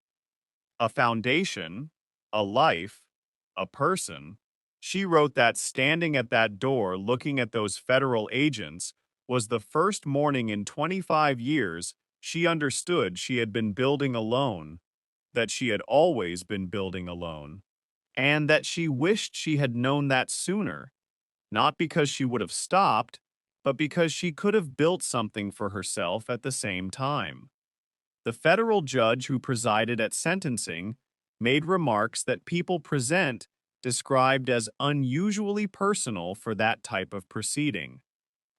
S2: A foundation, a life, a person. She wrote that standing at that door looking at those federal agents was the first morning in 25 years she understood she had been building alone, that she had always been building alone, and that she wished she had known that sooner, not because she would have stopped, but because she could have built something for herself at the same time. The federal judge who presided at sentencing made remarks that people present described as unusually personal for that type of proceeding.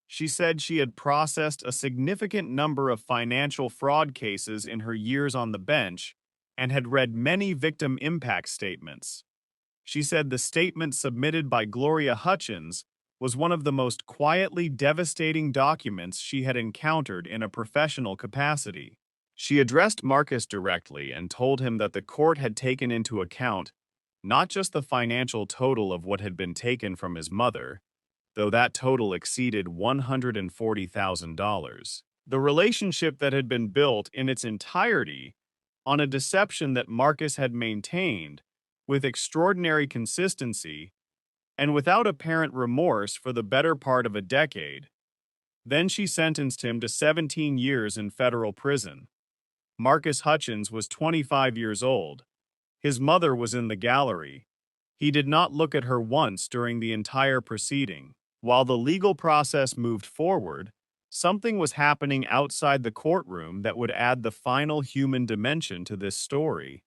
S2: She said she had processed a significant number of financial fraud cases in her years on the bench and had read many victim impact statements. She said the statement submitted by Gloria Hutchins was one of the most quietly devastating documents she had encountered in a professional capacity. She addressed Marcus directly and told him that the court had taken into account not just the financial total of what had been taken from his mother, though that total exceeded $140,000, the relationship that had been built in its entirety on a deception that Marcus had maintained with extraordinary consistency and without apparent remorse for the better part of a decade. Then she sentenced him to 17 years in federal prison. Marcus Hutchins was 25 years old. His mother was in the gallery. He did not look at her once during the entire proceeding. While the legal process moved forward, something was happening outside the courtroom that would add the final human dimension to this story.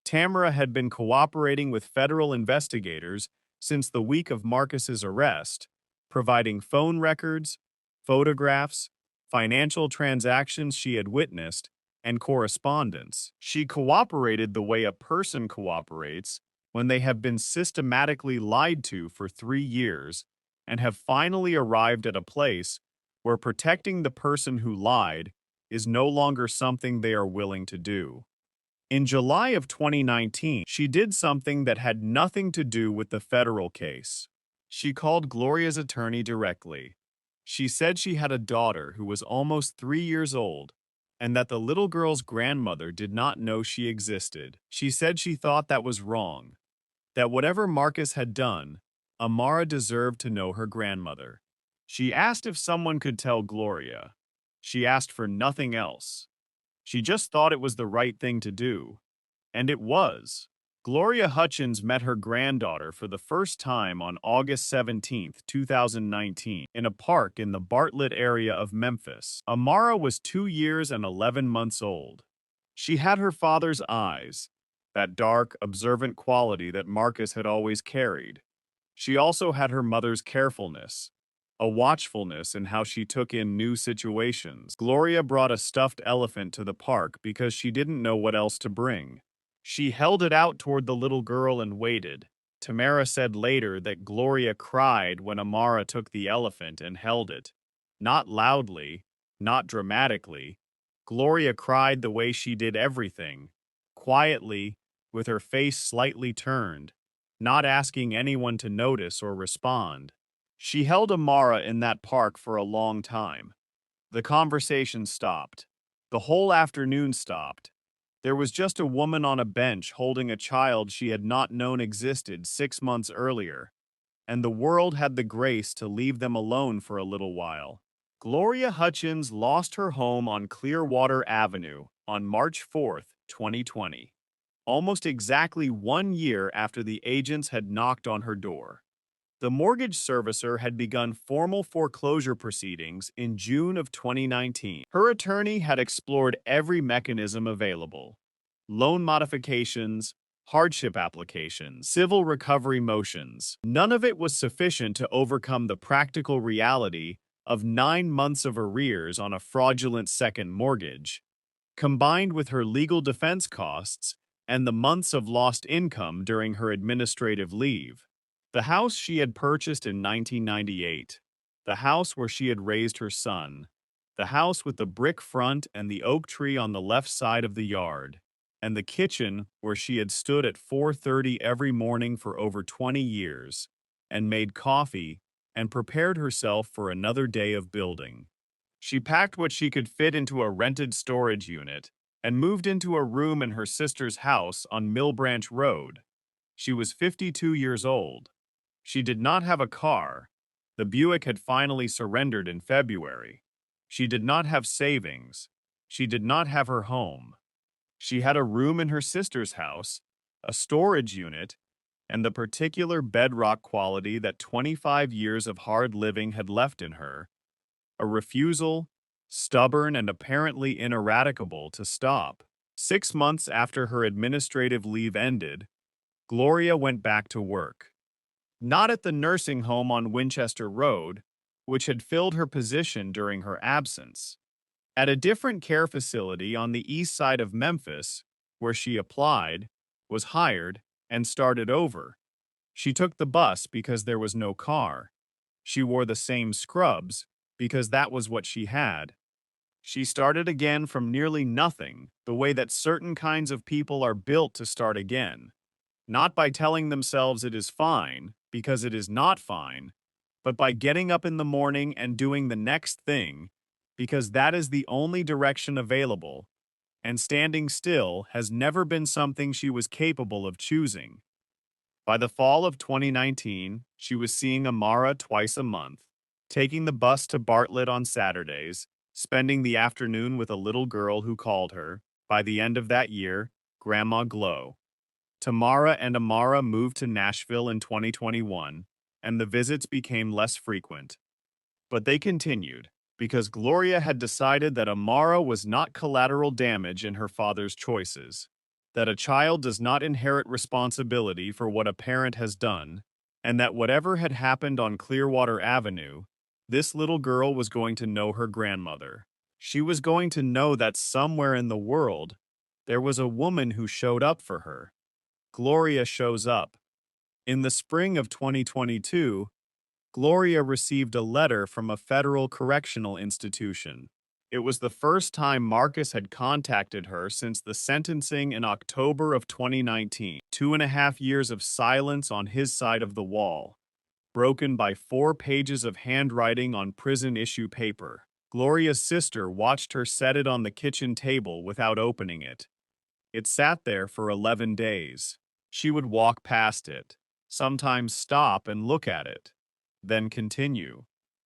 S2: Tamara had been cooperating with federal investigators since the week of Marcus's arrest, providing phone records, photographs, financial transactions she had witnessed, and correspondence. She cooperated the way a person cooperates when they have been systematically lied to for 3 years and have finally arrived at a place where protecting the person who lied is no longer something they are willing to do. In July of 2019, she did something that had nothing to do with the federal case. She called Gloria's attorney directly. She said she had a daughter who was almost 3 years old and that the little girl's grandmother did not know she existed. She said she thought that was wrong, that whatever Marcus had done, Amara deserved to know her grandmother. She asked if someone could tell Gloria. She asked for nothing else. She just thought it was the right thing to do. And it was. Gloria Hutchins met her granddaughter for the first time on August 17, 2019, in a park in the Bartlett area of Memphis. Amara was 2 years and 11 months old. She had her father's eyes, that dark, observant quality that Marcus had always carried. She also had her mother's carefulness, a watchfulness in how she took in new situations. Gloria brought a stuffed elephant to the park because she didn't know what else to bring. She held it out toward the little girl and waited. Tamara said later that Gloria cried when Amara took the elephant and held it. Not loudly, not dramatically. Gloria cried the way she did everything, quietly, with her face slightly turned, not asking anyone to notice or respond. She held Amara in that park for a long time. The conversation stopped. The whole afternoon stopped. There was just a woman on a bench holding a child she had not known existed 6 months earlier, and the world had the grace to leave them alone for a little while. Gloria Hutchins lost her home on Clearwater Avenue on March 4, 2020, almost exactly 1 year after the agents had knocked on her door. The mortgage servicer had begun formal foreclosure proceedings in June of 2019. Her attorney had explored every mechanism available: loan modifications, hardship applications, civil recovery motions. None of it was sufficient to overcome the practical reality of 9 months of arrears on a fraudulent second mortgage, combined with her legal defense costs and the months of lost income during her administrative leave. The house she had purchased in 1998, the house where she had raised her son, the house with the brick front and the oak tree on the left side of the yard, and the kitchen where she had stood at 4:30 every morning for over 20 years, and made coffee and prepared herself for another day of building. She packed what she could fit into a rented storage unit and moved into a room in her sister's house on Mill Branch Road. She was 52 years old. She did not have a car. The Buick had finally surrendered in February. She did not have savings. She did not have her home. She had a room in her sister's house, a storage unit, and the particular bedrock quality that 25 years of hard living had left in her: a refusal, stubborn and apparently ineradicable, to stop. 6 months after her administrative leave ended, Gloria went back to work. Not at the nursing home on Winchester Road, which had filled her position during her absence. At a different care facility on the east side of Memphis, where she applied, was hired, and started over. She took the bus because there was no car. She wore the same scrubs because that was what she had. She started again from nearly nothing, the way that certain kinds of people are built to start again. Not by telling themselves it is fine, because it is not fine, but by getting up in the morning and doing the next thing, because that is the only direction available, and standing still has never been something she was capable of choosing. By the fall of 2019, she was seeing Amara twice a month, taking the bus to Bartlett on Saturdays, spending the afternoon with a little girl who called her, by the end of that year, Grandma Glow. Tamara and Amara moved to Nashville in 2021, and the visits became less frequent. But they continued, because Gloria had decided that Amara was not collateral damage in her father's choices, that a child does not inherit responsibility for what a parent has done, and that whatever had happened on Clearwater Avenue, this little girl was going to know her grandmother. She was going to know that somewhere in the world, there was a woman who showed up for her. Gloria shows up. In the spring of 2022, Gloria received a letter from a federal correctional institution. It was the first time Marcus had contacted her since the sentencing in October of 2019. 2.5 years of silence on his side of the wall, broken by 4 pages of handwriting on prison-issue paper. Gloria's sister watched her set it on the kitchen table without opening it. It sat there for 11 days. She would walk past it, sometimes stop and look at it, then continue.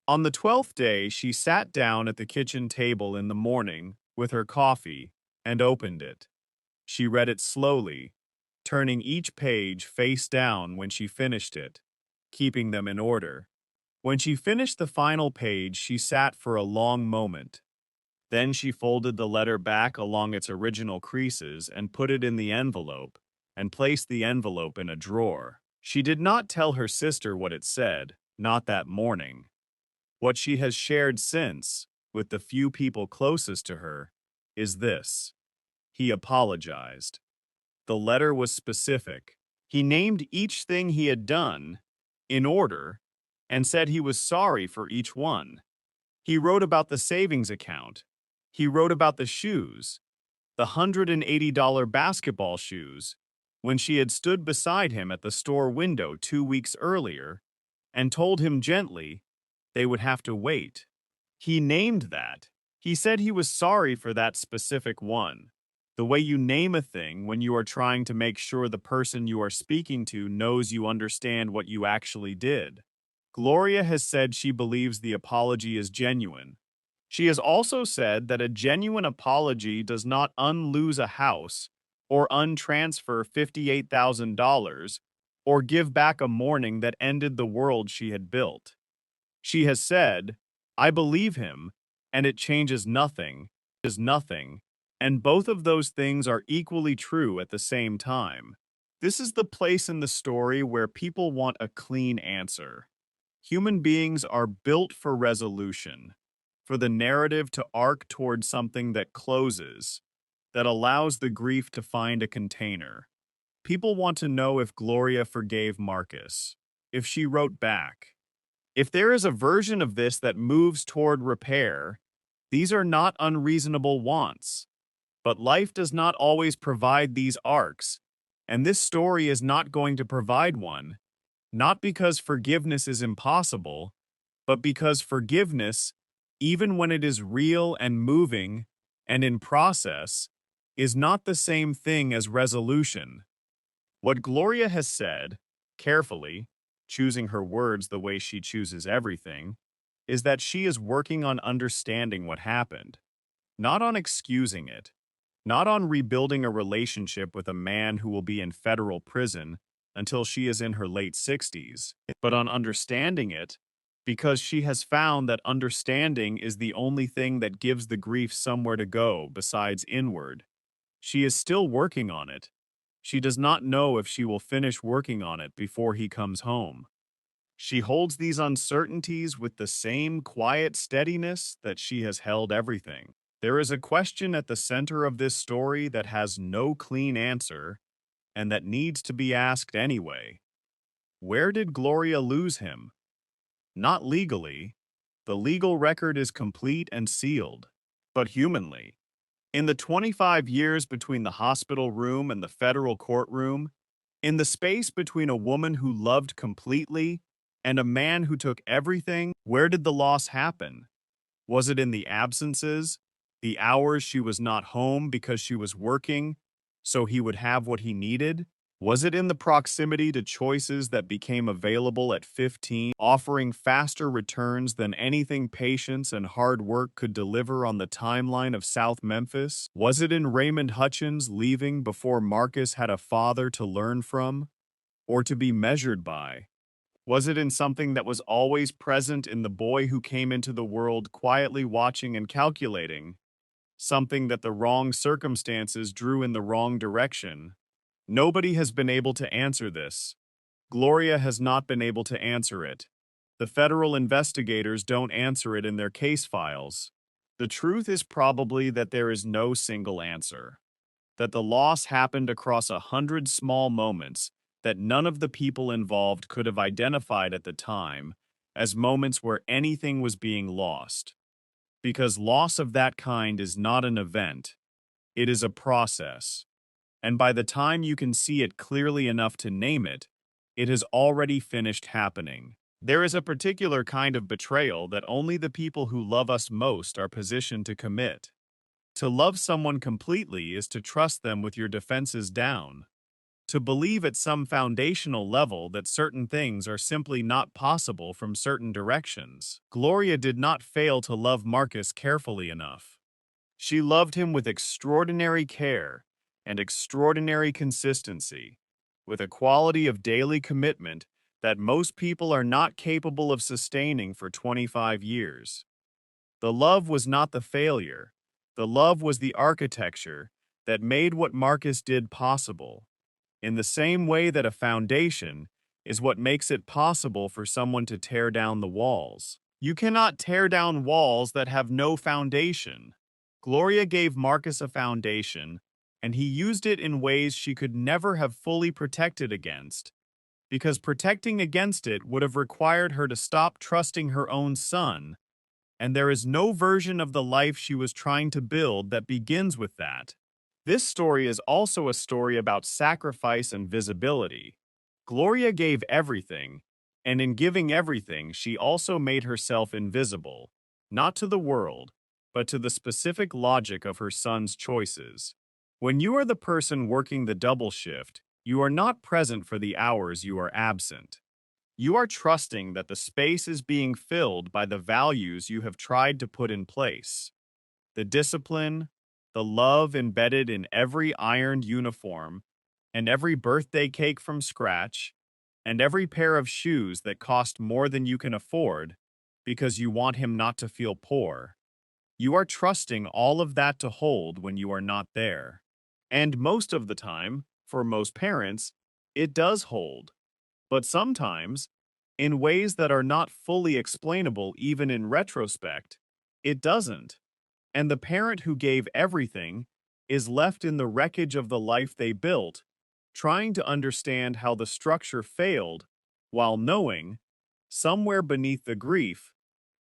S2: On the 12th day, she sat down at the kitchen table in the morning with her coffee and opened it. She read it slowly, turning each page face down when she finished it, keeping them in order. When she finished the final page, she sat for a long moment. Then she folded the letter back along its original creases and put it in the envelope, and placed the envelope in a drawer. She did not tell her sister what it said, not that morning. What she has shared since, with the few people closest to her, is this. He apologized. The letter was specific. He named each thing he had done, in order, and said he was sorry for each one. He wrote about the savings account. He wrote about the shoes, the $180 basketball shoes, when she had stood beside him at the store window 2 weeks earlier, and told him gently they would have to wait. He named that. He said he was sorry for that specific one. The way you name a thing when you are trying to make sure the person you are speaking to knows you understand what you actually did. Gloria has said she believes the apology is genuine. She has also said that a genuine apology does not unlose a house or untransfer $58,000 or give back a morning that ended the world she had built. She has said, I believe him, and it changes nothing, is nothing, and both of those things are equally true at the same time. This is the place in the story where people want a clean answer. Human beings are built for resolution, for the narrative to arc toward something that closes, that allows the grief to find a container. People want to know if Gloria forgave Marcus, if she wrote back. If there is a version of this that moves toward repair, these are not unreasonable wants. But life does not always provide these arcs, and this story is not going to provide one, not because forgiveness is impossible, but because forgiveness, even when it is real and moving and in process, is not the same thing as resolution. What Gloria has said, carefully, choosing her words the way she chooses everything, is that she is working on understanding what happened, not on excusing it, not on rebuilding a relationship with a man who will be in federal prison until she is in her late 60s, but on understanding it because she has found that understanding is the only thing that gives the grief somewhere to go besides inward. She is still working on it. She does not know if she will finish working on it before he comes home. She holds these uncertainties with the same quiet steadiness that she has held everything. There is a question at the center of this story that has no clean answer and that needs to be asked anyway. Where did Gloria lose him? Not legally. The legal record is complete and sealed, but humanly. In the 25 years between the hospital room and the federal courtroom, in the space between a woman who loved completely and a man who took everything, where did the loss happen? Was it in the absences, the hours she was not home because she was working, so he would have what he needed? Was it in the proximity to choices that became available at 15, offering faster returns than anything patience and hard work could deliver on the timeline of South Memphis? Was it in Raymond Hutchins leaving before Marcus had a father to learn from or to be measured by? Was it in something that was always present in the boy who came into the world quietly watching and calculating, something that the wrong circumstances drew in the wrong direction? Nobody has been able to answer this. Gloria has not been able to answer it. The federal investigators don't answer it in their case files. The truth is probably that there is no single answer, that the loss happened across 100 small moments that none of the people involved could have identified at the time as moments where anything was being lost. Because loss of that kind is not an event, it is a process. And by the time you can see it clearly enough to name it, it has already finished happening. There is a particular kind of betrayal that only the people who love us most are positioned to commit. To love someone completely is to trust them with your defenses down. To believe at some foundational level that certain things are simply not possible from certain directions. Gloria did not fail to love Marcus carefully enough. She loved him with extraordinary care and extraordinary consistency, with a quality of daily commitment that most people are not capable of sustaining for 25 years. The love was not the failure. The love was the architecture that made what Marcus did possible, in the same way that a foundation is what makes it possible for someone to tear down the walls. You cannot tear down walls that have no foundation. Gloria gave Marcus a foundation, and he used it in ways she could never have fully protected against, because protecting against it would have required her to stop trusting her own son, and there is no version of the life she was trying to build that begins with that. This story is also a story about sacrifice and visibility. Gloria gave everything, and in giving everything, she also made herself invisible, not to the world, but to the specific logic of her son's choices. When you are the person working the double shift, you are not present for the hours you are absent. You are trusting that the space is being filled by the values you have tried to put in place. The discipline, the love embedded in every ironed uniform, and every birthday cake from scratch, and every pair of shoes that cost more than you can afford because you want him not to feel poor. You are trusting all of that to hold when you are not there. And most of the time, for most parents, it does hold. But sometimes, in ways that are not fully explainable even in retrospect, it doesn't. And the parent who gave everything is left in the wreckage of the life they built, trying to understand how the structure failed, while knowing, somewhere beneath the grief,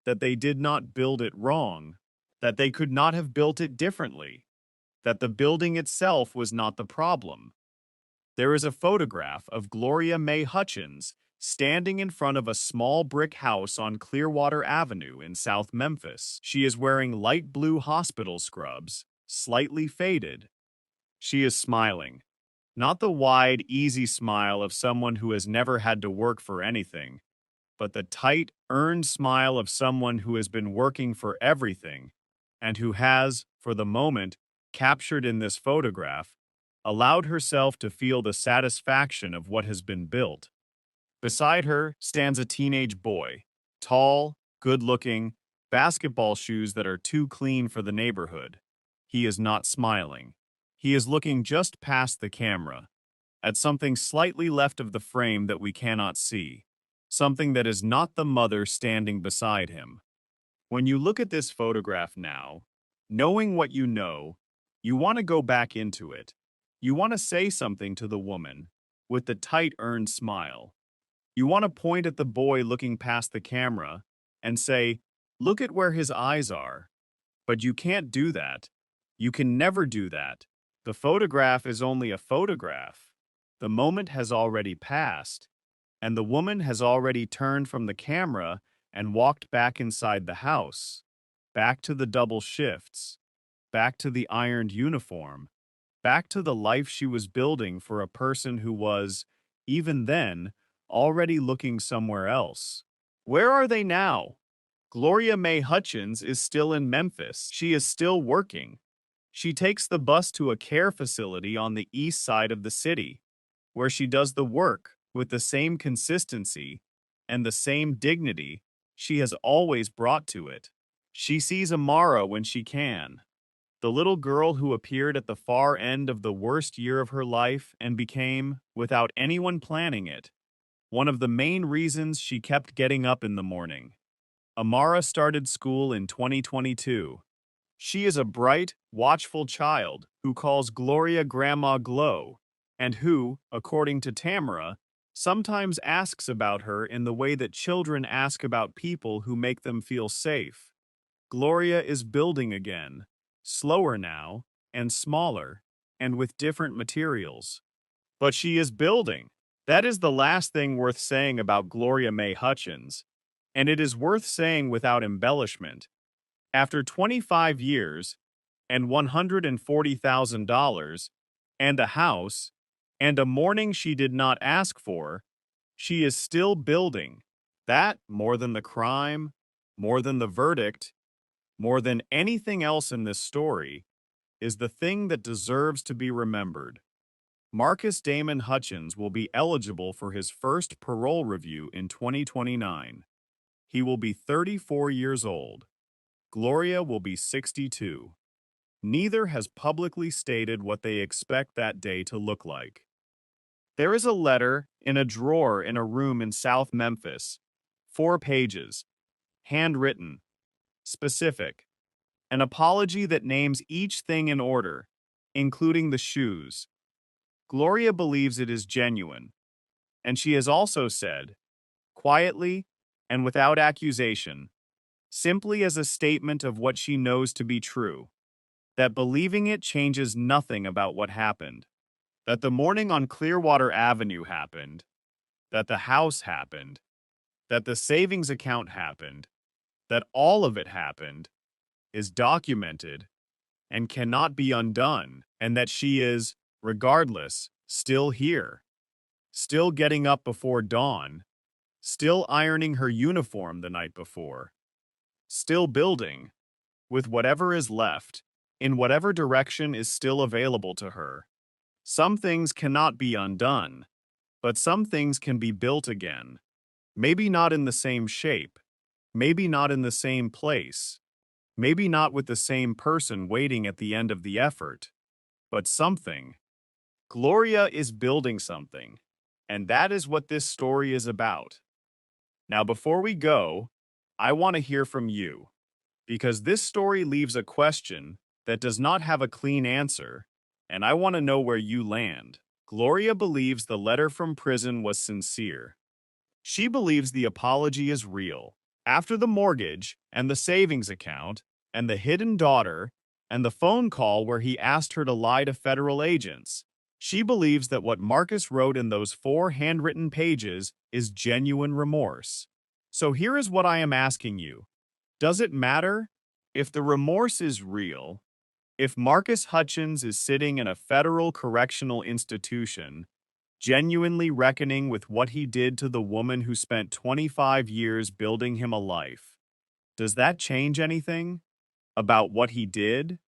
S2: that they did not build it wrong, that they could not have built it differently, that the building itself was not the problem. There is a photograph of Gloria Mae Hutchins standing in front of a small brick house on Clearwater Avenue in South Memphis. She is wearing light blue hospital scrubs, slightly faded. She is smiling. Not the wide, easy smile of someone who has never had to work for anything, but the tight, earned smile of someone who has been working for everything and who has, for the moment, captured in this photograph, allowed herself to feel the satisfaction of what has been built. Beside her stands a teenage boy, tall, good-looking, basketball shoes that are too clean for the neighborhood. He is not smiling. He is looking just past the camera, at something slightly left of the frame that we cannot see, something that is not the mother standing beside him. When you look at this photograph now, knowing what you want to go back into it. You want to say something to the woman with the tight, earned smile. You want to point at the boy looking past the camera and say, "Look at where his eyes are." But you can't do that. You can never do that. The photograph is only a photograph. The moment has already passed, and the woman has already turned from the camera and walked back inside the house, back to the double shifts, back to the ironed uniform, back to the life she was building for a person who was, even then, already looking somewhere else. Where are they now? Gloria Mae Hutchins is still in Memphis. She is still working. She takes the bus to a care facility on the east side of the city, where she does the work with the same consistency and the same dignity she has always brought to it. She sees Amara when she can, the little girl who appeared at the far end of the worst year of her life and became, without anyone planning it, one of the main reasons she kept getting up in the morning. Amara started school in 2022. She is a bright, watchful child who calls Gloria Grandma Glow, and who, according to Tamara, sometimes asks about her in the way that children ask about people who make them feel safe. Gloria is building again, slower now, and smaller, and with different materials. But she is building. That is the last thing worth saying about Gloria Mae Hutchins, and it is worth saying without embellishment. After 25 years, and $140,000, and a house, and a morning she did not ask for, she is still building. That, more than the crime, more than the verdict, more than anything else in this story, is the thing that deserves to be remembered. Marcus Damon Hutchins will be eligible for his first parole review in 2029. He will be 34 years old. Gloria will be 62. Neither has publicly stated what they expect that day to look like. There is a letter in a drawer in a room in South Memphis, 4 pages, handwritten, specific, an apology that names each thing in order, including the shoes. Gloria believes it is genuine, and she has also said, quietly and without accusation, simply as a statement of what she knows to be true, that believing it changes nothing about what happened, that the morning on Clearwater Avenue happened, that the house happened, that the savings account happened, that all of it happened, is documented and cannot be undone, and that she is, regardless, still here, still getting up before dawn, still ironing her uniform the night before, still building, with whatever is left, in whatever direction is still available to her. Some things cannot be undone, but some things can be built again. Maybe not in the same shape, maybe not in the same place, maybe not with the same person waiting at the end of the effort, but something. Gloria is building something, and that is what this story is about. Now, before we go, I want to hear from you, because this story leaves a question that does not have a clean answer, and I want to know where you land. Gloria believes the letter from prison was sincere. She believes the apology is real. After the mortgage and the savings account and the hidden daughter and the phone call where he asked her to lie to federal agents, she believes that what Marcus wrote in those 4 handwritten pages is genuine remorse. So here is what I am asking you. Does it matter if the remorse is real? If Marcus Hutchins is sitting in a federal correctional institution, genuinely reckoning with what he did to the woman who spent 25 years building him a life, does that change anything? About what he did?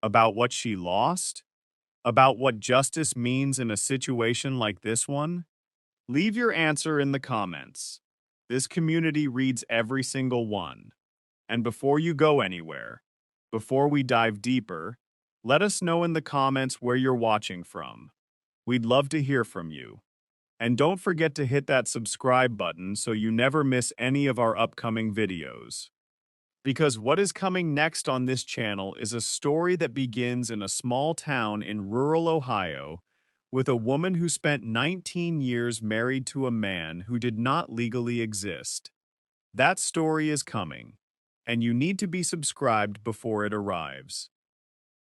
S2: About what she lost? About what justice means in a situation like this one? Leave your answer in the comments. This community reads every single one. And before you go anywhere, before we dive deeper, let us know in the comments where you're watching from. We'd love to hear from you. And don't forget to hit that subscribe button so you never miss any of our upcoming videos. Because what is coming next on this channel is a story that begins in a small town in rural Ohio with a woman who spent 19 years married to a man who did not legally exist. That story is coming, and you need to be subscribed before it arrives.